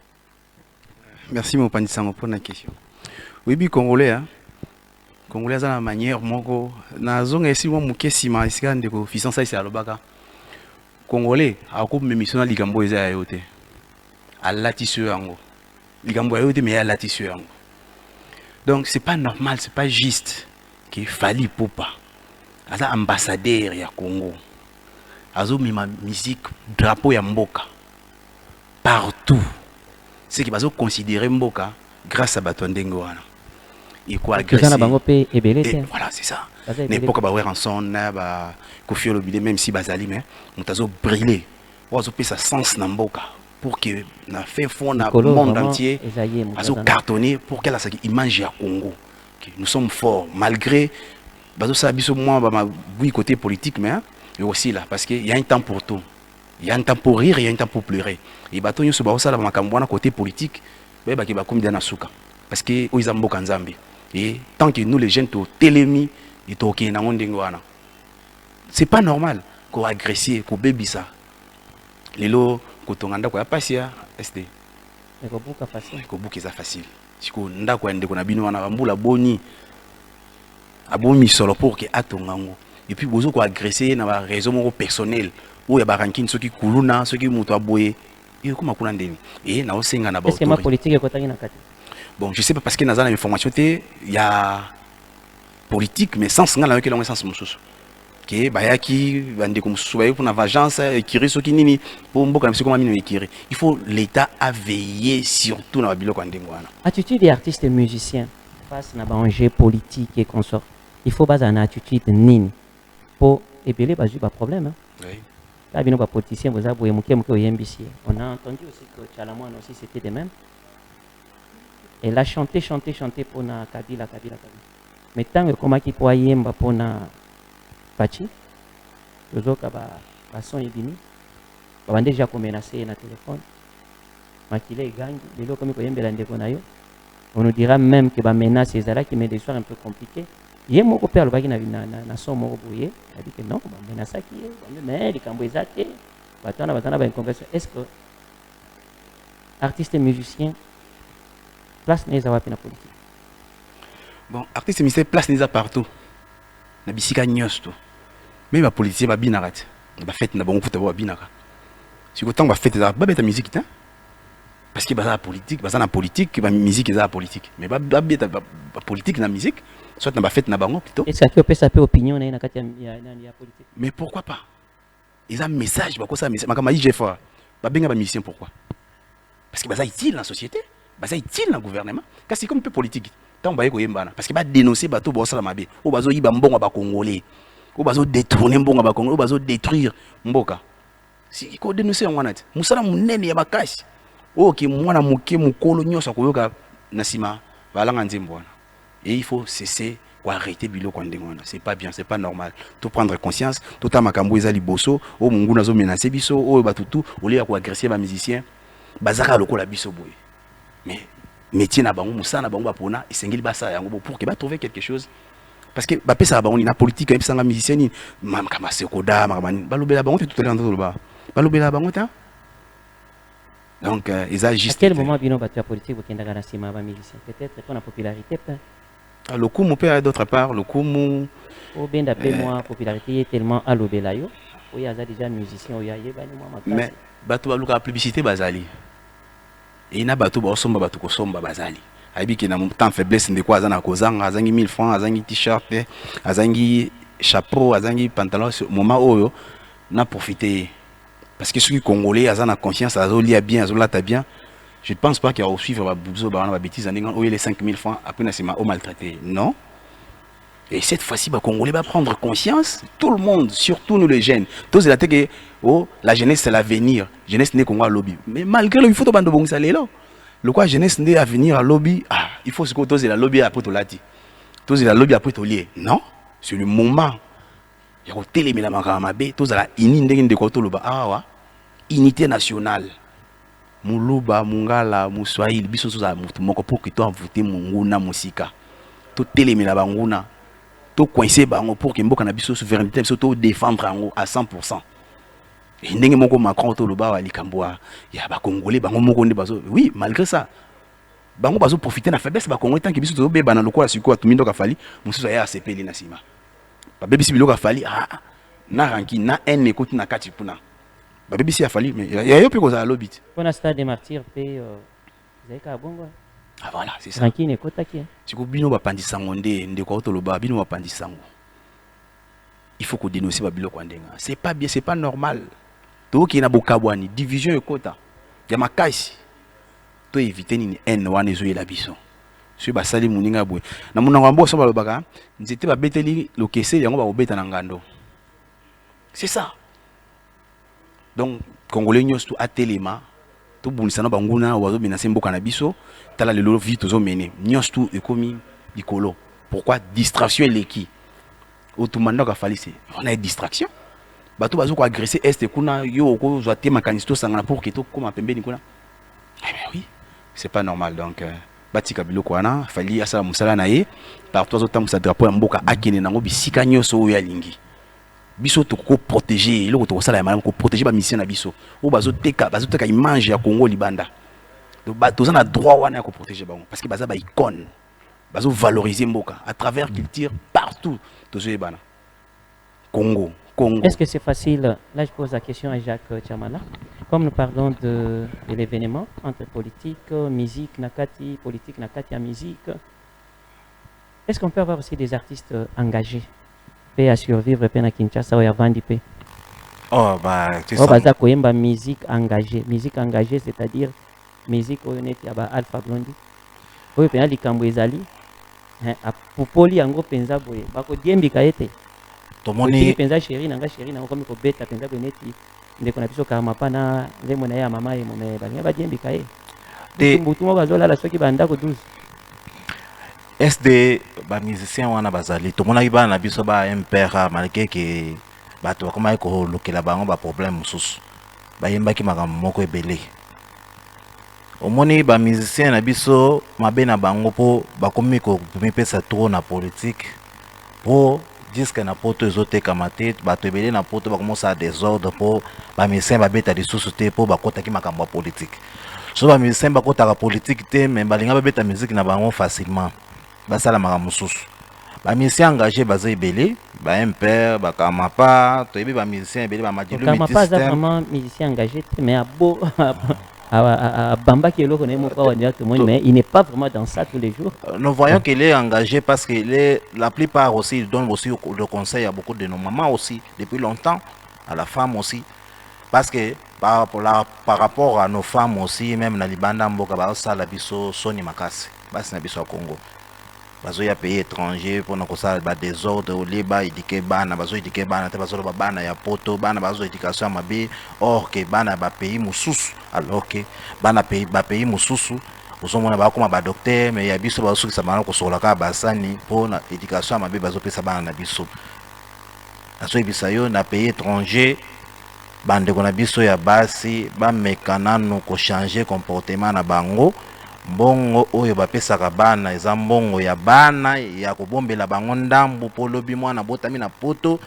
C: Merci mon Panisango pour la question. Oui, bi Congolais, hein. Congolais a la manière moko na zonga esi mo mukesi ma esika ndeko fisansa isi alobaka. Congolais a ko memission na likambo eza ya yote. Alatisu yango. Likambo ya yote mais alatisu yango. Donc c'est pas normal, c'est pas juste que Fally Ipupa aza ambassadeur ya Congo. Azo mima musique drapeau ya mboka partout. C'est qui va considérer mboka grâce à Batondenge wana. Et quoi agresser. Voilà, c'est ça. N'importe quoi en son ba Koffi Olomide même si bazali mais on t'a brûlé. On a ça sens na mboka pour que na fait fond na monde entier azo cartonner pour qu'elle a cette image à Congo. Nous sommes forts malgré bazo ça biso moi ba oui côté politique mais aussi là parce qu'il y a un temps pour tout. Il y a un temps pour rire, il y a un temps pour pleurer. Et bato nyo so ba ça la makambo na côté politique ba ba ki ba comme dana suka parce que o izambo kanzambe. Et tant que nous les jeunes to télémi et to ki na ndengo wana. C'est pas normal qu'on agresser, qu'on bébisa. Lelo ko tonganda ko ya pasia SD.
A: Ko buka facile.
C: Ko buka za facile. Siko ndako ende ko na bino wana bambula boni. Abomi solo pour que atongango. Et puis bozo ko agresser na ba raison mo personnel. Ou ya barankin ceux qui kuluna, ceux qui muto aboye. Et comment kuna ndeni. Et na osenga na ba.
A: Est-ce que ma politique est kotangi na kati?
C: Bon, je sais pas parce que dans l'information, il y a politique, mais sans nga la sens mususu. Que bayaki bande comme soubaye pour na vengeance écrire ce qui nini pour mboka na comment mino écrire. Il faut l'état à veiller surtout na biloko ndengo wana.
A: Attitude des artistes et musiciens face na ba enjeu politique et consort. Il faut baser une attitude nini pour épeler ba ba problème.
C: Oui.
A: Là bino ba politicien vous aboye muke oyembisi. On a entendu aussi que Chalamouane aussi c'était de même. Elle a chanté pour na Kabila. Mais tant que comment qui peut yemba pour na Pachi, les autres ba son ebimi, ba déjà menacé na téléphone. Makile gang, les autres comme ko yembela ndeko na yo. On nous dira même que ba menace ezala qui met des soirs un peu compliqués. Yemo ko père le bagi na son moko boye, a dit que non, ba menace qui est, mais les kambo ezate, batana ba conversation. Est-ce que artistes et musiciens place n'est pas la politique.
C: Bon, artiste ministère place n'est pas partout. Na bisika nyos tout. Mais la politique va bien arrêter. Va fête na bon foot va bien arrêter. Si autant va fête ça ba beta musique hein. Parce que la politique, la politique, la musique est la politique. Mais ba beta politique na musique, soit na ba fête na bango plutôt.
A: Est-ce que tu peux saper opinion na kati ya politique?
C: Mais pourquoi pas? Ils ont un message, ba ko ça message. Makama j'ai fort. Ba benga ba musicien pourquoi? Parce que ba ça utile dans la société. Bah ça utile dans le gouvernement. Car c'est comme un peu politique. tant baye ko yembana parce que ba dénoncer bato bo sala mabe o bazo yiba mbongo ba congolais o bazo détourner mbongo ba congolais o bazo détruire mboka si ko dénoncer ngwana ti musala munene ya bakasi o ki mwana muke mukolo nyosa koyoka nasima balanga nzembo wana et il faut cesser ou arrêter bilo kwa ndengwana c'est pas bien, c'est pas normal tout prendre conscience tout ta makambo ezali boso o mungu nazo menacer biso o batutu au lieu ko agresser ba musicien bazaka lokola biso boye mais métier na bango musala na bango bapona esengeli basa yango pour que ba trouver quelque chose parce que ba pesa bango ni na politique et pisanga musicien ni kama sekoda makamani balobela bango tout le temps ba balobela bango ta donc ils agissent
A: à quel moment bino batu ya politique bokenda kana sima ba musicien peut-être pour la popularité peut
C: le coup mon père d'autre part le coup mon
A: au benda pe moi popularité est tellement alobela yo o ya za déjà musicien o ya yeba ni moi makasi
C: mais bato ba luka publicité bazali et na bato ba osomba bato ko somba bazali aibi ki na temps faiblesse ndeko azana kozanga azangi 1000 francs azangi t-shirt azangi chapeau azangi pantalon moment oyo na profiter parce que ceux qui congolais azana conscience azolia bien azolata bien. Je ne pense pas qu'il y a au suivre ma bêtise en les 5000 francs après on maltraité. Non. Et cette fois-ci, les Congolais va prendre conscience. Tout le monde, surtout nous les jeunes. Tous les que la jeunesse c'est l'avenir. La jeunesse n'est qu'un lobby. Mais malgré le il faut que bon ça là. Le quoi jeunesse n'est à venir à lobby. Ah, il faut que tous la lobby après tout lati. Tous la lobby après tout lié. Non. C'est le moment. Il y a télé mais la makamabé. Tous la unité nationale. Muluba, Mungala, Muswahili, biso soza mutu moko pour que toi voter munguna musika. Tout télémina banguna. Tout coincé bango pour que mboka na biso souveraineté biso to défendre ango à 100%. Et ndenge moko Macron to loba wa likamboa ya ba congolais bango moko nde bazo. Oui, malgré ça. Bango bazo profiter na faiblesse ba congolais tant que biso to beba na lokola siko to mindo ka fali, mususu ya ACP na sima. Ba bebisi biloko ka fali na ranki na en ekoti na kati puna. Ba BBC a fallu mais il y a eu plus à lobby.
A: On a stade des martyrs pe zeka bongo.
C: Ah voilà, c'est ça.
A: Tranquille ne kotaki.
C: Si ko bino ba pandisango ndeko to loba bino ba pandisango. Il faut qu'on dénonce ba biloko ndenga. C'est pas bien, c'est pas normal. To ki na bokabwani division ekota. Ya makasi. To éviter ni en wana ezo la biso. Si ba sali muninga boy. Na munango mbo so ba lobaka, nzete ba beteli lokese yango ba obeta na ngando. C'est ça. Donc, Congolais nyos tout atelema, tout bunisana banguna wazo menacer mboka na biso, tala lelo vite ozo mené. Nyos tout ekomi likolo. Pourquoi distraction leki? Otumanda ka falisi. On a une distraction. Bato bazo ko agresser est kuna yo ko zo tema kanisto sangana pour que to koma pembeni kuna. Eh bien oui, c'est pas normal donc batika biloko wana fali asa musala na ye par toi zo musa drapeau ya mboka akene nango bisika nyoso ya lingi. Biso to ko protéger le ko sala ya ko protéger ba mission na biso o bazo teka image ya Congo libanda donc bato za na droit wana ko protéger bango parce que baza ba icône bazo valoriser mboka à travers culture partout to zo ebana Congo.
A: Est-ce que c'est facile? Là je pose la question à Jacques Chamala. Comme nous parlons de l'événement entre politique, musique, nakati, politique, nakati à musique, est-ce qu'on peut avoir aussi des artistes engagés à survivre à Kinshasa ou à Vandipé?
D: Oh, bah, c'est
A: ça. Baza koyemba musique engagée. Musique engagée, c'est-à-dire musique honnête ya ba Alpha Blondy. Oyo pena likambo ezali. A popoli yango penza boye. Bako diembi kaete.
D: Tomoni
A: penza chéri nanga comme ko beta penza boneti. Ndeko na biso karma pana lemo na ya mama ye mome ba diembi kae. Mbutu mo bazola la soki banda ko 12.
D: SD ba musicien wana bazali tomonaki bana na biso ba MPR malgré que bato bakoma ko lokela bango ba problème mususu bayembaki makambo moko ebele omoni ba musicien na biso mabe na bango po bakomi ko mipesa trop na politique po disque na poto ezoteka mate bato ebele na poto bakomosa désordre po ba musicien babeta lisusu te po bakotaki makambo ya politique so ba musicien bakotaka politique te mais balinga babeta musique na bango facilement basala makambo mususu ba musicien engagé baza ebele ba MPR ba Kamapa to yebi ba musicien ebele ba Madilu System
A: Kamapa za vraiment musicien engagé mais abo Bamba qui est là, mais il n'est pas vraiment dans ça tous les jours.
D: Nous voyons qu'il est engagé parce que la plupart aussi, ils donnent aussi le conseil à beaucoup de nos mamans aussi, depuis longtemps, à la femme aussi. Parce que par rapport à nos femmes aussi, même dans les bandes mboka, ça la biso soni makasi, basi na biso Congo. bazo ya pays étranger pour na kosala ba désordre au liba idike bana bazo idike bana te bazo ba bana ya poto bana bazo éducation mabe or que bana ba pays mususu alors que bana pays ba pays mususu osomona ba koma ba docteur mais ya biso bazo sukisa bana kosola ka basani pour na éducation mabe bazo pesa bana na biso aso ibisa yo na pays étranger bandeko na biso ya basi bamekana no ko changer comportement na bango mbongo oyo bapesaka bana eza mbongo ya bana ya kobombela bango ndambo po lobi mwana botami na poto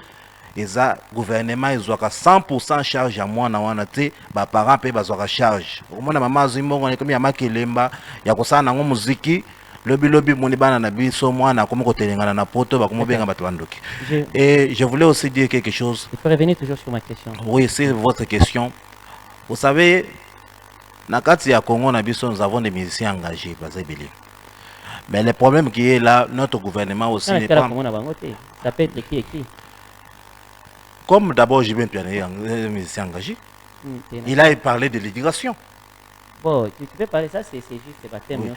D: eza gouvernement ezwaka 100% charge ya mwana wana te baparent mpe bazwaka charge okomona mama azwi mbongo ekomi ya makelemba ya kosala nango muziki lobi moni bana na biso mwana akomi kotelengana na poto bakomobenga bato bandoki. Et je voulais aussi dire quelque chose.
A: Il faut revenir toujours sur ma question.
D: Oui, c'est votre question. Vous savez, na kati ya Congo na biso nous avons des musiciens engagés, mais le problème qui est là, notre gouvernement aussi n'est pas...
A: Ça peut être qui.
D: Comme d'abord j'ai bien piané un musicien engagé, il a parlé de l'immigration.
A: Bon, tu peux parler ça, c'est juste le baptême,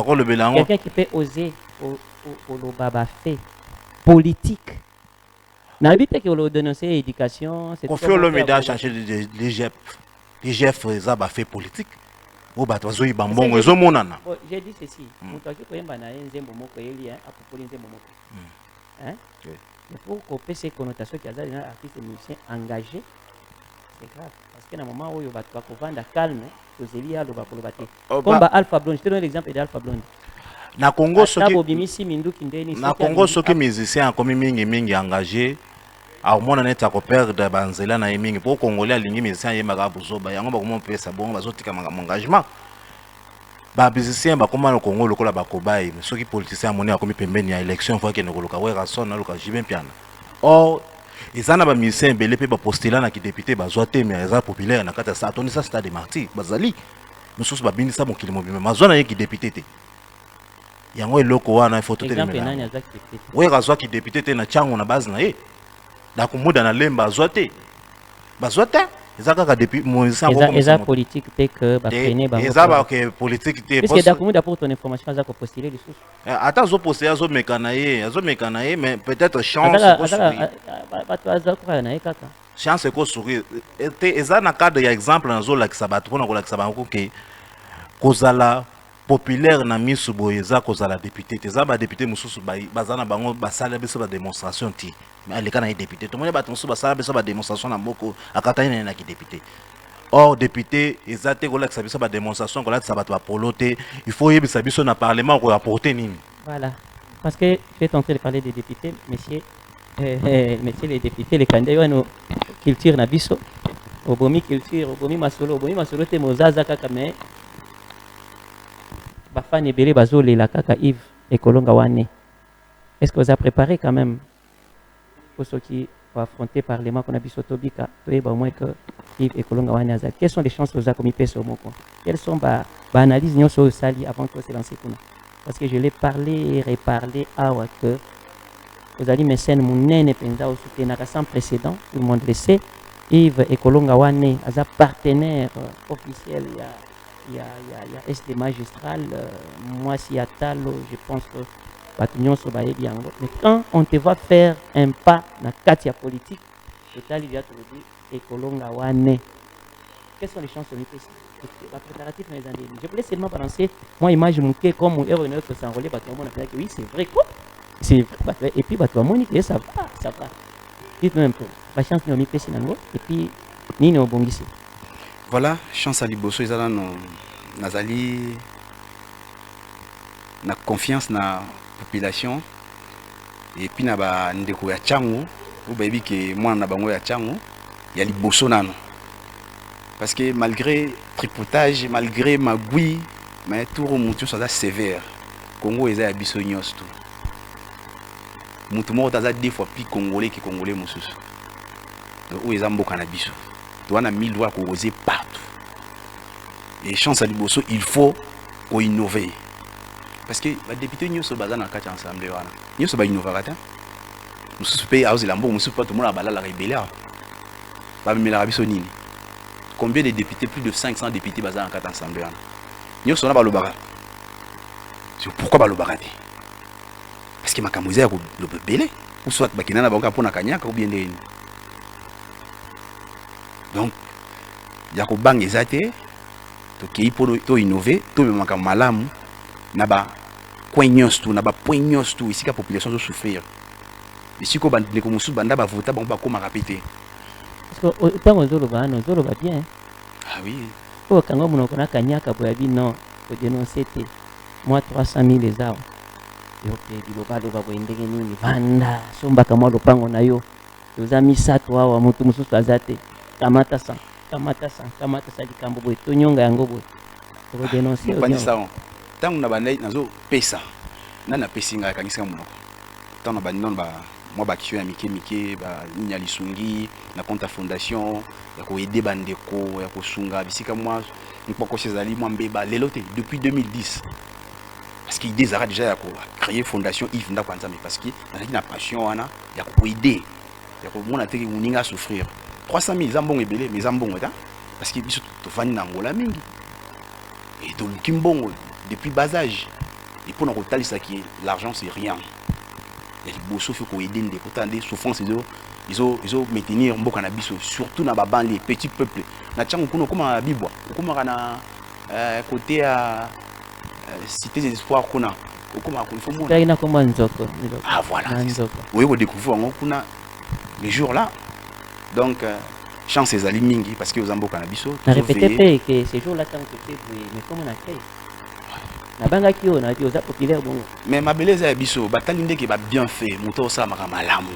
A: pour le
D: Bélango.
A: Quelqu'un qui peut oser au baba fait politique. N'habite que le dénoncer éducation, c'est
D: tout. Confions le média changer l'IGF ça va faire politique. Ou bah toi zoï bambon zo monana.
A: Bon, j'ai dit ceci. Muto qui peut yamba nzembo moko eli hein, apopoli nzembo moko. Hein? Mais pour couper ces connotations qui a des artistes et musiciens engagés, c'est grave. Parce que dans le moment où il va vendre calme, comme Alpha Blondy, je te donne l'exemple d'Alpha Blondy.
D: Na Congo, ceux qui musiciens comme mingi engagés, à mon année à perdre banzela na mingi pour Congolais lingi musiciens yemaka buzoba yango ba comment pesa bon bazotika engagement. Ba musiciens ba comment le Congo lokola ba kobai, mais ceux qui politiciens moni akomi pembeni ya élection fois que ne koloka wera son na loka jibin piano. Or ils en ont mis un belé pour postuler na qui député bazoate mais ils populaire na kata sa toni ça stade marti bazali nous sommes babini ça mon kilimo mais mazona qui député te yango eloko wana il faut tout
A: exemple
D: nani azaki député oui razwa qui député te na chango na base na ye da kumuda na lemba azoate bazoate ezaka depuis mon
A: ça politique te que ba freiner ba
D: ezaba que politique te
A: parce que da kumuda pour ton information azako postuler les sous
D: attends zo postuler azo mekanaye mais peut-être chance chance ko sourire eza na cadre ya exemple na zo la kisabatu pona ko la kisabango ke kozala populaire na misu boye eza kozala député eza ba député mususu bazana bango basala biso ba démonstration ti mais aleka na député to mona ba mususu basala biso ba démonstration na moko akata ina na ki député or député eza te ko la kisabiso ba démonstration ko la sabatu ba polote il faut yebisa biso na parlement ko apporter nini.
A: Voilà, parce que je vais tenter de parler des députés, messieurs les députés, les candidats, nous culture na biso, obomi culture, obomi masolo te mozaza kaka mais bafane belé bazole la kaka Yves et Kolonga wane. Est-ce que vous avez préparé quand même pour ceux qui vont affronter par les mois qu'on a biso tobika, toyeba au moins que Yves et Kolonga wane azal. Quelles sont les chances que vous avez commis peso moko? Quelles sont ba analyses nyoso sali avant que se lancer kuna? Parce que je l'ai parlé et reparlé awa que vous allez me scène munene penza au soutien sans précédent, tout le monde le sait. Yves et Kolonga wane aza partenaire officiel il y a SD magistral moi si atalo je pense que Batunion so baye bien. Mais quand on te va faire un pas dans katia politique, total il y a tout dit et Kolonga wane. Quelles sont les chances de l'IPC? La préparatif dans les années. Je voulais seulement balancer moi image mouké comme mon héros que s'enrôler bah tout le monde a dit que oui c'est vrai quoi. C'est vrai et puis bah tout le monde dit ça va. Dites-nous un peu. La chance de l'IPC nango et puis ni no bongisi.
C: Voilà, chance à liboso ezala no nazali na confiance na population et puis na ba ndeko ya changu ou baby ke mwana na bango ya changu ya liboso nano. Parce que malgré tripotage, malgré magui, mais tout le monde est sévère. Congo est à biso nyos tout. Mutumo est deux fois plus congolais que congolais mususu. Donc où est ambo cannabis. Tu as 1000 doigts qu'on oser partout. Et chance à liboso, il faut innover. Parce que les députés nyos sont basés dans quatre ensemble wana. Nyos sont innover kata. Mususu pays a osé lambo mususu pas tout le monde a bala la rébellion. Ba mela biso nini. Combien de députés? Plus de 500 députés basés en 4 assemblées. Nous sommes là, c'est pourquoi Balobara? parce que makambo eza ya koloba ebele ou soit bakenda na bango mpona kanyaka ou bien ndeni. Donc ya kobanga eza te tokei mpo toinnove tobema makambo malamu na bacoin nyonso tu na bapoint nyonso tu esika population ezosouffrir esika bandeko mosusu banda bavota bango bakomaka pe te.
A: Parce que ntango ozoloba wana ozoloba bien.
C: Ah oui.
A: Oyo kanga monoko na kanyaka boya bino kodénonce te mwa 300 000 eza awa yo mpe bilobaloba boye ndenge nini banda sombaka mwa lopango na yo toza misato awa motu mosusu aza te kamata sa likambo boye tonyonga yango boye tokodénonce
C: opanisa ntango na bandai nazopesa nani napesi ngai akangisaka monoko ntango na bandinono mwa bakisio ya mike banini ya lisungi na compte ya fondation ya koede bandeko ya kosunga bisika mwa mpokosi ezali mwa mbeba lelo te depuis 2010 parce que idée ezalaka déjà ya kocréer fondation Yves Ndako Nzambe parce que nazalaki na passion wana ya koede ya komona te moninga asouffrir 300 000 eza mbongo ebele mais eza mbongo ta parce que biso tovandi na ngola mingi et toluki mbongo depuis bas âge et mpona kotalisaki l'argent c'est rien ya liboso fi koede ndeko ta nde souffrance maintenir mboka na biso surtout na babanlie petit peuple na tiango kuna okomaka na bibwa okomaka na côté ya cité des espoirs kuna okomaka kuna
A: fomona na koma nzoko.
C: Ah voilà oye kodécouvrir yango kuna les jours là donc chance ezali mingi parce que oza mboka na biso
A: na répété pe que ces jours là tant que te boye mais comment na créé na bangaki oyo na oza populaire bongo
C: mais mabele eza ya biso batali ndeke ba bien fait moto osalamaka malamu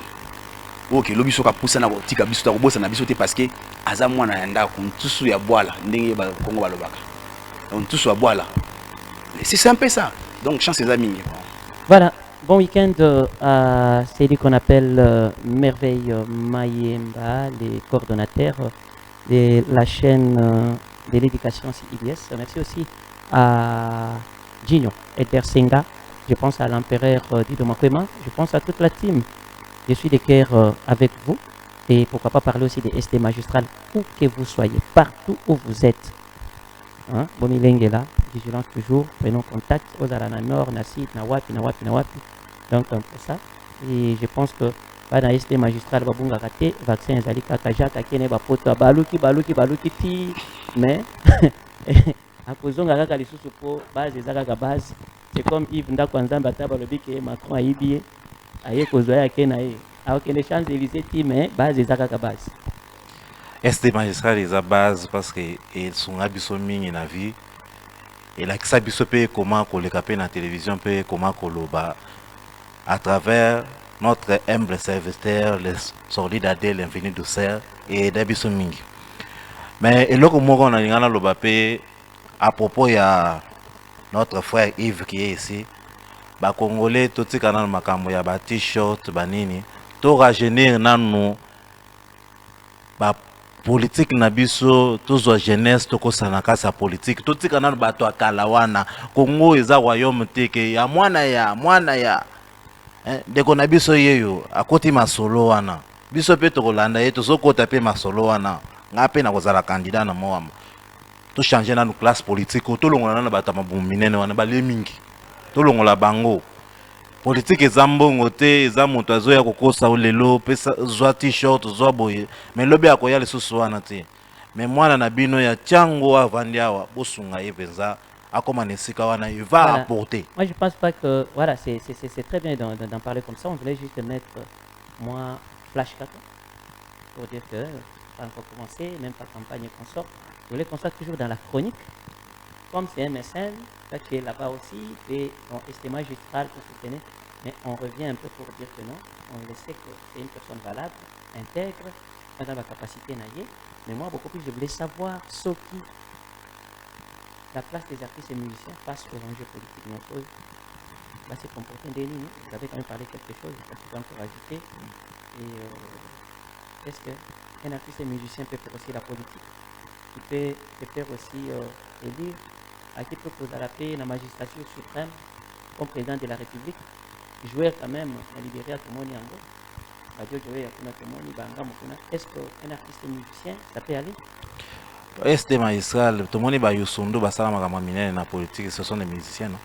C: oke lobi soka pusa na kotika biso ta kobosa na biso te parce que aza mwana ya ndako ntusu ya bwala ndenge ba kongo balobaka donc ntusu ya bwala c'est un peu ça donc chance eza mingi.
A: Voilà, bon week-end à celui qu'on appelle Merveille Mayemba, les coordonnateurs de la chaîne de l'éducation CIBS. Merci aussi à Gino Eder Senga, je pense à l'empereur Dido Makwema, je pense à toute la team. Je suis de cœur avec vous et pourquoi pas parler aussi des ST magistrales où que vous soyez, partout où vous êtes. Hein? Bomileng est là, vigilance toujours, prenons contact aux Arana Nord, Nassid, Nawapi. Donc un peu ça. Et je pense que dans ST magistral, Babunga Kate, vaccin Zalika Kajaka, Kene Bapoto, Baluki ti, mais à cause de la base, c'est comme Yves Ndako Nzambe Tabalobi que Macron a ibi, aye kozoya kenaye. Alors qu'il y a des chances de visiter, mais base est à base.
D: ST magistral est à base parce que ils sont habitués à la vie. Et là, ça peut comment qu'on les capte dans la télévision, peut comment qu'on le bat à travers notre humble serviteur, les solidarité, l'infini douceur et d'habitude mingi. Mais et là, comme on a le bapé à propos de notre frère Yves qui est ici, ba Congolais tout ce canal makambo ya ba t-shirt banini to rajeunir nanu ba politique na biso tozo jeunesse to kosana kasa politique tout ce canal bato akala wana Congo eza royaume teke ya mwana ya ndeko na biso yeyo akoti masolo wana biso pe to kolanda yeto sokota pe masolo wana ngape na kozala candidat na moama to changer na classe politique to longola na bato mabuminene wana bale mingi tolongola bango politique ezambongo te eza moto azoya kokosa lelo pesa zwa t-shirt zwa boye mais lobe akoya lisusu wana te mais mwana na bino ya tiango avandi awa bosunga ye penza akoma nesika wana il va
A: voilà.
D: Apporter.
A: Moi je pense pas que voilà c'est très bien d'en parler comme ça. On voulait juste mettre moi flash 4 pour dire que pas encore commencé, même pas campagne et consort. Je voulais qu'on soit toujours dans la chronique. Comme c'est MSN, toi tu es là-bas aussi, et on ST magistral pour soutenir, mais on revient un peu pour dire que non, on le sait que c'est une personne valable, intègre, dans la capacité naïe, mais moi beaucoup plus je voulais savoir ce qui, la place des artistes et musiciens face aux enjeux politiques. Donc là c'est comporté des lignes, vous avez quand même parlé quelque chose, je pense que je peux rajouter, et est-ce qu'un artiste et musicien peut faire aussi la politique? Il peut faire aussi élire à qui peut poser la paix, la magistrature suprême, comme président de la République, jouer quand même à libérer à tout le monde. Est-ce qu'un artiste musicien, ça peut aller?
D: ST magistral, tout le monde va yusundu, basala makamwa minene na politique, ce sont des musiciens, non?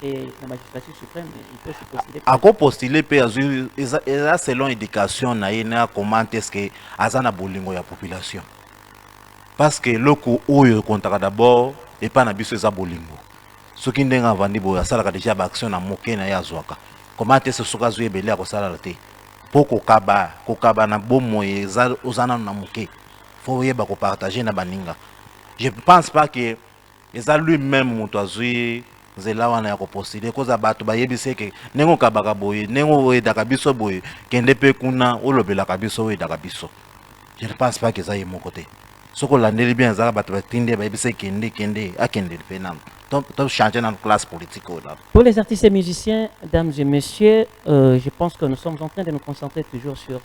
A: et la magistrature suprême, il peut se postuler.
D: Ako postuler pe azui eza selon éducation na ye na comment est-ce que azana bolingo ya population. Parce que loko oyo kontaka d'abord et pas na biso eza bolingo. Soki ndenga vandi boya sala ka déjà ba action na moke na ya zwaka. Comment est-ce soka zui ebele ko sala te. Po kokaba na bomo eza ozana na moke. Faut yeba ko partager na baninga. Je pense pas que eza lui-même moto azui zela wana ya kopostuler koza bato bayebise ke nengo kabaka boye nengo oyedaka biso boye kende pe kuna olobelaka biso oyedaka biso. Je ne pense pas que ça y est mon côté. Ce qu'on l'a dit bien, ça va être tindé, c'est kende, à kende, donc changer notre classe politique.
A: Pour les artistes et musiciens, dames et messieurs, je pense que nous sommes en train de nous concentrer toujours sur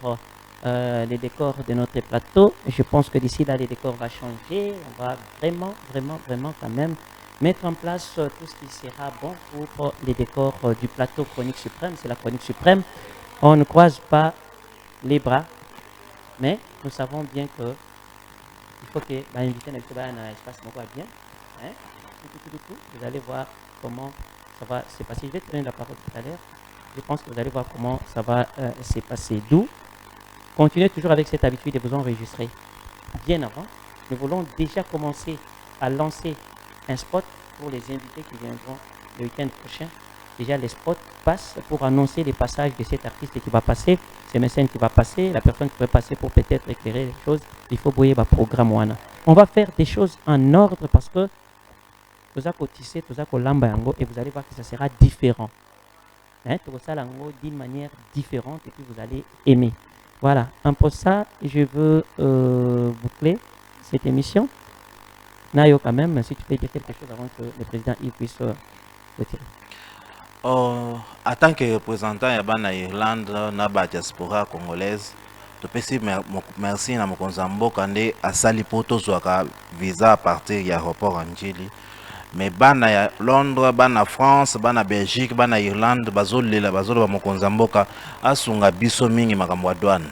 A: les décors de notre plateau. Je pense que d'ici là, les décors vont changer. On va vraiment quand même mettre en place tout ce qui sera bon pour les décors du plateau Chronique Suprême. C'est la Chronique Suprême. On ne croise pas les bras, mais nous savons bien que il faut que l'invité n'ait pas un espace bien. Hein? Vous allez voir comment ça va se passer. Je vais te donner la parole tout à l'heure. Je pense que vous allez voir comment ça va se passer. D'où continuez toujours avec cette habitude de vous enregistrer bien avant. Nous voulons déjà commencer à lancer un spot pour les invités qui viendront le week-end prochain. Déjà, les spots passent pour annoncer les passages de cet artiste qui va passer, ce mécène qui va passer, la personne qui va passer pour peut-être éclairer les choses. Il faut bouiller le programme. On va faire des choses en ordre parce que tout ça cotisé, tout ça et vous allez voir que ça sera différent. Hein, tout ça d'une manière différente et puis vous allez aimer. Voilà, un peu ça, je veux boucler cette émission. Nayo, quand même, si tu peux dire quelque chose avant que le président Yves puisse retirer.
D: En tant que représentant de l'Irlande, na ba diaspora congolaise, je peux merci à mon Konzambo Kande à Salipoto Zouaka visa à partir de l'aéroport Angeli. Mais bana ya Londres, bana France, bana Belgique, bana Irlande, bazolela bazolo ba mokonzamboka asunga biso mingi makambo douane.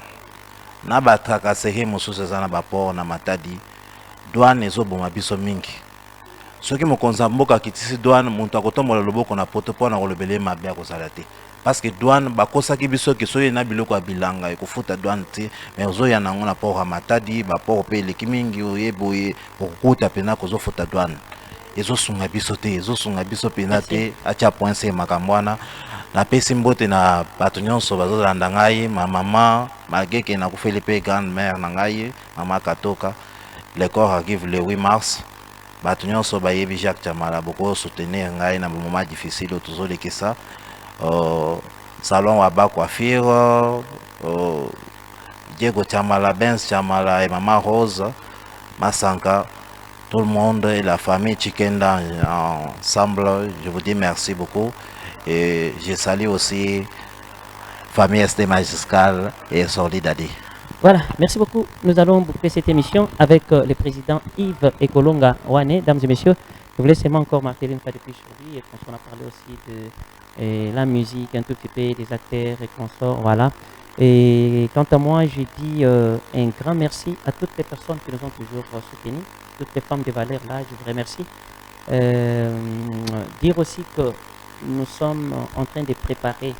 D: Na ba trakasere mosusu za na ba port na Matadi. Douane ezoboma biso mingi. Soki mokonza mboka kitisi douane muntu akotombola loboko na poto pona kolobele mabe akozala te parce que douane bakosaki biso ke soye na biloko ya bilanga ekofuta douane te mais ozoya nango na port ya Matadi ba port pe eleki mingi oyeboye okukuta pena kozofuta douane ezosunga biso pena te atia point se makambo wana napesi mbote na bato nyonso bazolanda ngai mama mageke na kufeli pe grande mère na ngai mama Katoka le corps arrive le 8 mars. Bato nyonso bayebi Jacques Chamala boko soutenir ngai na moment difficile tozolekisa salon wa ba coiffure Diego Chamala, Benz Chamala et Maman Rose Masanka, tout le monde et la famille Chikenda ensemble. Je vous dis merci beaucoup et je salue aussi famille ST Magistrale et Solidadi.
A: Voilà, merci beaucoup. Nous allons boucler cette émission avec le président Yves Ekolonga Wane. Dames et messieurs, je voulais seulement encore marquer une fois de plus sur lui. Et on a parlé aussi de la musique, un tout petit peu des acteurs et consorts. Voilà. Et quant à moi, je dis un grand merci à toutes les personnes qui nous ont toujours soutenus, toutes les femmes de valeur là, je vous remercie. Dire aussi que nous sommes en train de préparer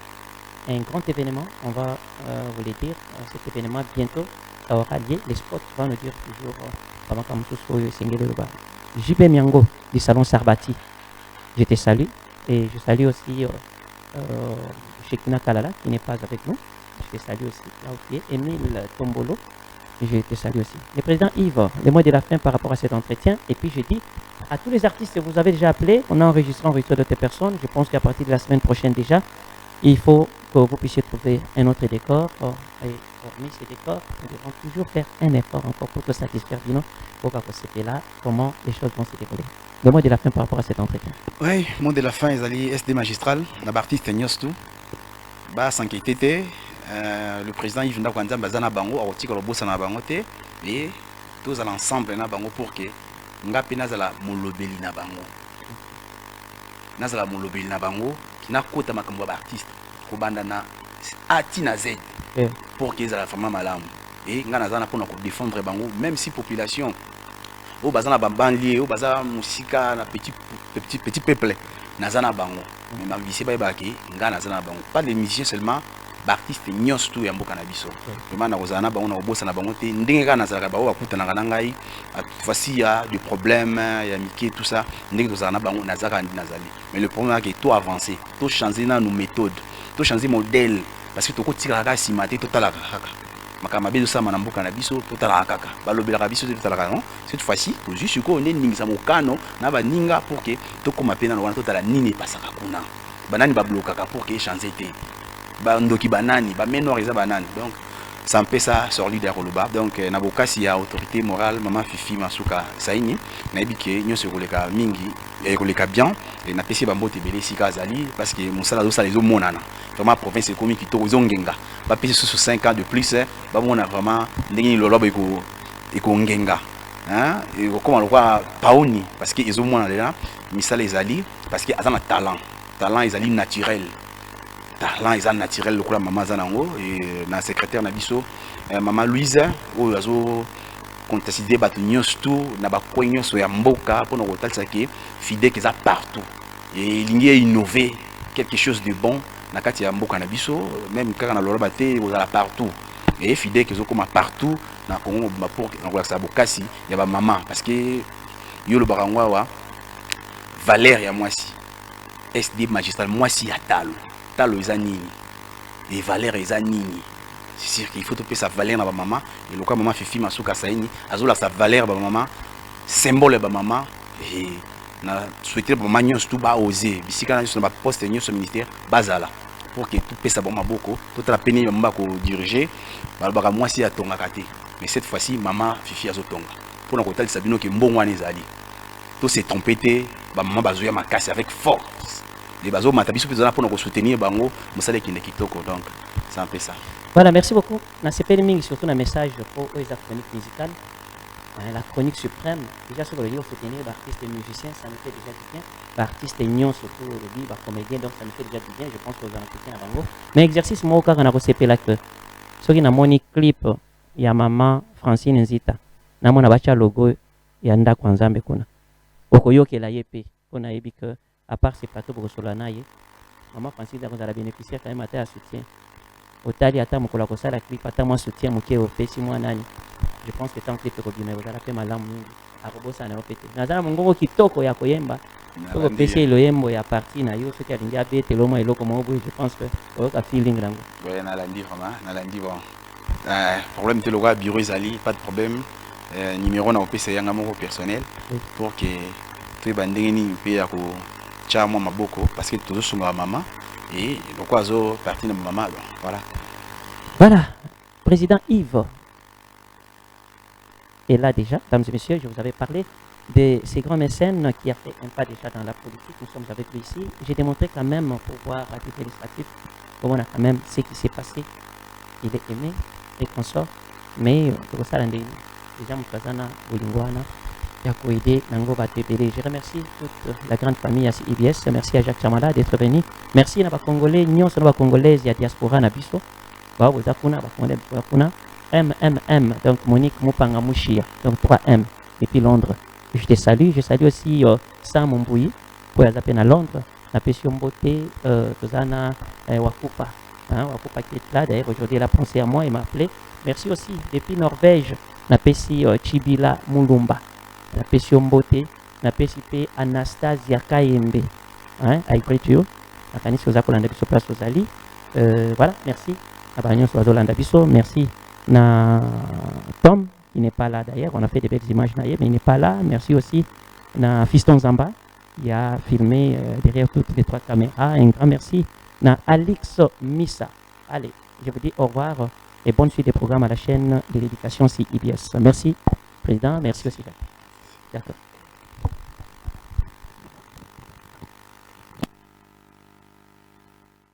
A: un grand événement, on va vous le dire, cet événement bientôt, ça aura lieu, les spots vont nous dire toujours, JB Miango du salon Sarbati, je te salue, et je salue aussi Shekina Kalala qui n'est pas avec nous, je te salue aussi, là où tu es, Emile Tombolo, je te salue aussi. Le président Yves, le mot de la fin par rapport à cet entretien, et puis je dis à tous les artistes que vous avez déjà appelés, on a enregistré d'autres personnes, je pense qu'à partir de la semaine prochaine déjà, il faut que vous puissiez trouver un autre décor. Et hormis ces décors, nous devons toujours faire un effort encore pour te satisfaire, Dino, pour que c'était là, comment les choses vont se dérouler. Le mot de la fin par rapport à cet entretien.
C: Oui, le mot de la fin, ils allaient SD magistral, la artiste Nyostu, bah s'inquiéter, le président Yves Ndakwanza Bazana Bango, a retiré le boss na Bango te, et tous à l'ensemble na Bango pour que Ngapi Nazala Molobeli na Bango. Nazala Molobeli na Bango, qui n'a qu'autre makambo artiste. Bandana atina Z pour qu'ils aient la femme malam et ngana pour nous défendre bango même si population au bazana banlieue au bazar musika na petit peuple nazana bango mais ma lycée ba baki nga nazana bango pas les musiciens seulement artiste nyos tout ya mboka na biso vraiment na kozana bango na kobosa na bango te ndenge ka nazalaka bango bakutana na ngai voici ya du problème ya miki tout ça ndenge tozana bango nazaka nazali mais le problème est que tout avancer tout changer na nos méthodes tout changer modèle parce que toko tika ka simate totala kaka makama bezo sama na mboka na biso totala kaka balobela biso totala non cette fois-ci juste ko on ningi sa mokano na ba ninga pour que tokoma pena na totala nini pasaka kuna banani ba blokaka pour que changer te bandoki banani ba menor eza banani donc ça me ça sur leader Koloba donc na bokasi ya autorité morale maman Fifi Masuka Saini na ebike nyonso koleka mingi et koleka bien et na pesi bambote belé sika azali parce que mosala zo les monana vraiment province économique kitoko zongenga ba pesi sur 5 ans de plus ba mona vraiment ndenge loloba eko ngenga hein et comment le quoi paoni parce que ezo mona là misala ezali parce que azana talent ezali naturel talent est naturel le maman zanango et na secrétaire na biso maman Louise o azo contester batu nyos tout na ba koinyo so ya mboka pour no kotalisa ke fidèle qui est partout et lingi innover quelque chose de bon na kati ya mboka na biso même kaka na loloba te ozala partout et fidèle qui comme partout na Congo pour na sa bokasi ya ba maman parce que yo le barangwa wa Valère ya mwasi SD magistral mwasi ya talo eza nini et valeur eza nini c'est sûr qu'il faut topesa valeur na ba maman et loka maman Fifi Masuka Saini azola sa valeur ba maman symbole ba maman et na souhaiter ba maman nyonso tout ba oser bisika na ba poste nyonso ministère bazala pour que tout pesa ba maboko tout la peine mamba ko diriger ba mwasi ya tonga kate mais cette fois-ci maman Fifi azotonga pour na kotal sabino ke mbongo wana ezali tout s'est trompé te ba maman bazoya makasi avec force les bateaux matabiso pour soutenir bango musale qui kitoko donc c'est un peu ça.
A: Voilà, merci beaucoup. Na CPL Ming surtout un message pour la chronique musicale, la chronique suprême. Déjà sur le lieu soutenir l'artiste et musicien, ça nous fait déjà du bien. L'artiste et nion surtout le livre comédien, donc ça nous fait déjà du bien. Je pense que vous en entretien à bango. Mais exercice moi au cas on a CPL que ceux qui n'a moni clip ya maman Francine Nzita. Na mona bacha logo ya nda kwanzambe kuna. Okoyoke la yepe. On a ébi que à part ces plateaux pour Solanaye, maman Francine a la bénéficiaire quand même à terre soutien. Au tali à terme, la cosa la clip, à terme, moi soutien, mon qui est au fait, si moi nani. Je pense que tant que tu es bien, vous allez faire ma langue, à robot, ça n'a pas pété. Nazana, mon gros qui toque, il y a Koyemba. Au PC, le Yembo, il y a parti, na yo, ce qui a l'india bête, et l'homme et l'eau comme on je pense que c'est un feeling là.
C: Oui, on a lundi vraiment, on a lundi bon. Problème de l'oral, bureau Zali, pas de problème. Numéro na au PC, un amour personnel pour que tu es bandé ni paye à moi maboko parce que toujours sur ma maman et le oiseau parti de ma maman voilà.
A: Voilà, président Yves est là déjà, mesdames et messieurs, je vous avais parlé de ces grands mécènes qui a fait un pas déjà dans la politique, nous sommes avec lui ici. J'ai démontré quand même pour voir à titre illustratif comment on a quand même ce qui s'est passé. Il est aimé et consort, mais pour ça déjà Mukazana Bolingwana. Je remercie toute la grande famille à IBS. Merci à Jacques Chamala d'être venu. Merci à nos Congolais, nous sommes Congolais, il y a diaspora na biso. MMM, donc Monique Mupanga Mouchia, donc 3M, depuis Londres. Je te salue, je salue aussi Sam Mbouyi, pour les appeler à Londres. La Pession Beauté, Tozana Wakupa. Wakupa qui est là, d'ailleurs aujourd'hui elle a pensé à moi, il m'a appelé. Merci aussi depuis Norvège, la Pessi Chibila Mulumba. La Pession Beauté, la PCP Anastasia Kayembe. I pray to you. La Canis Ozakolanda Biso Place Ozali. Voilà, merci. Abagnon Oazolanda Biso, merci. Na Tom, il n'est pas là d'ailleurs. On a fait des belles images mais il n'est pas là. Merci aussi. Na Fiston Zamba, il a filmé derrière toutes les trois caméras. Un grand merci. Na Alix Missa. Allez, je vous dis au revoir et bonne suite des programmes à la chaîne de l'éducation CIBS. Merci, Président. Merci aussi. D'accord.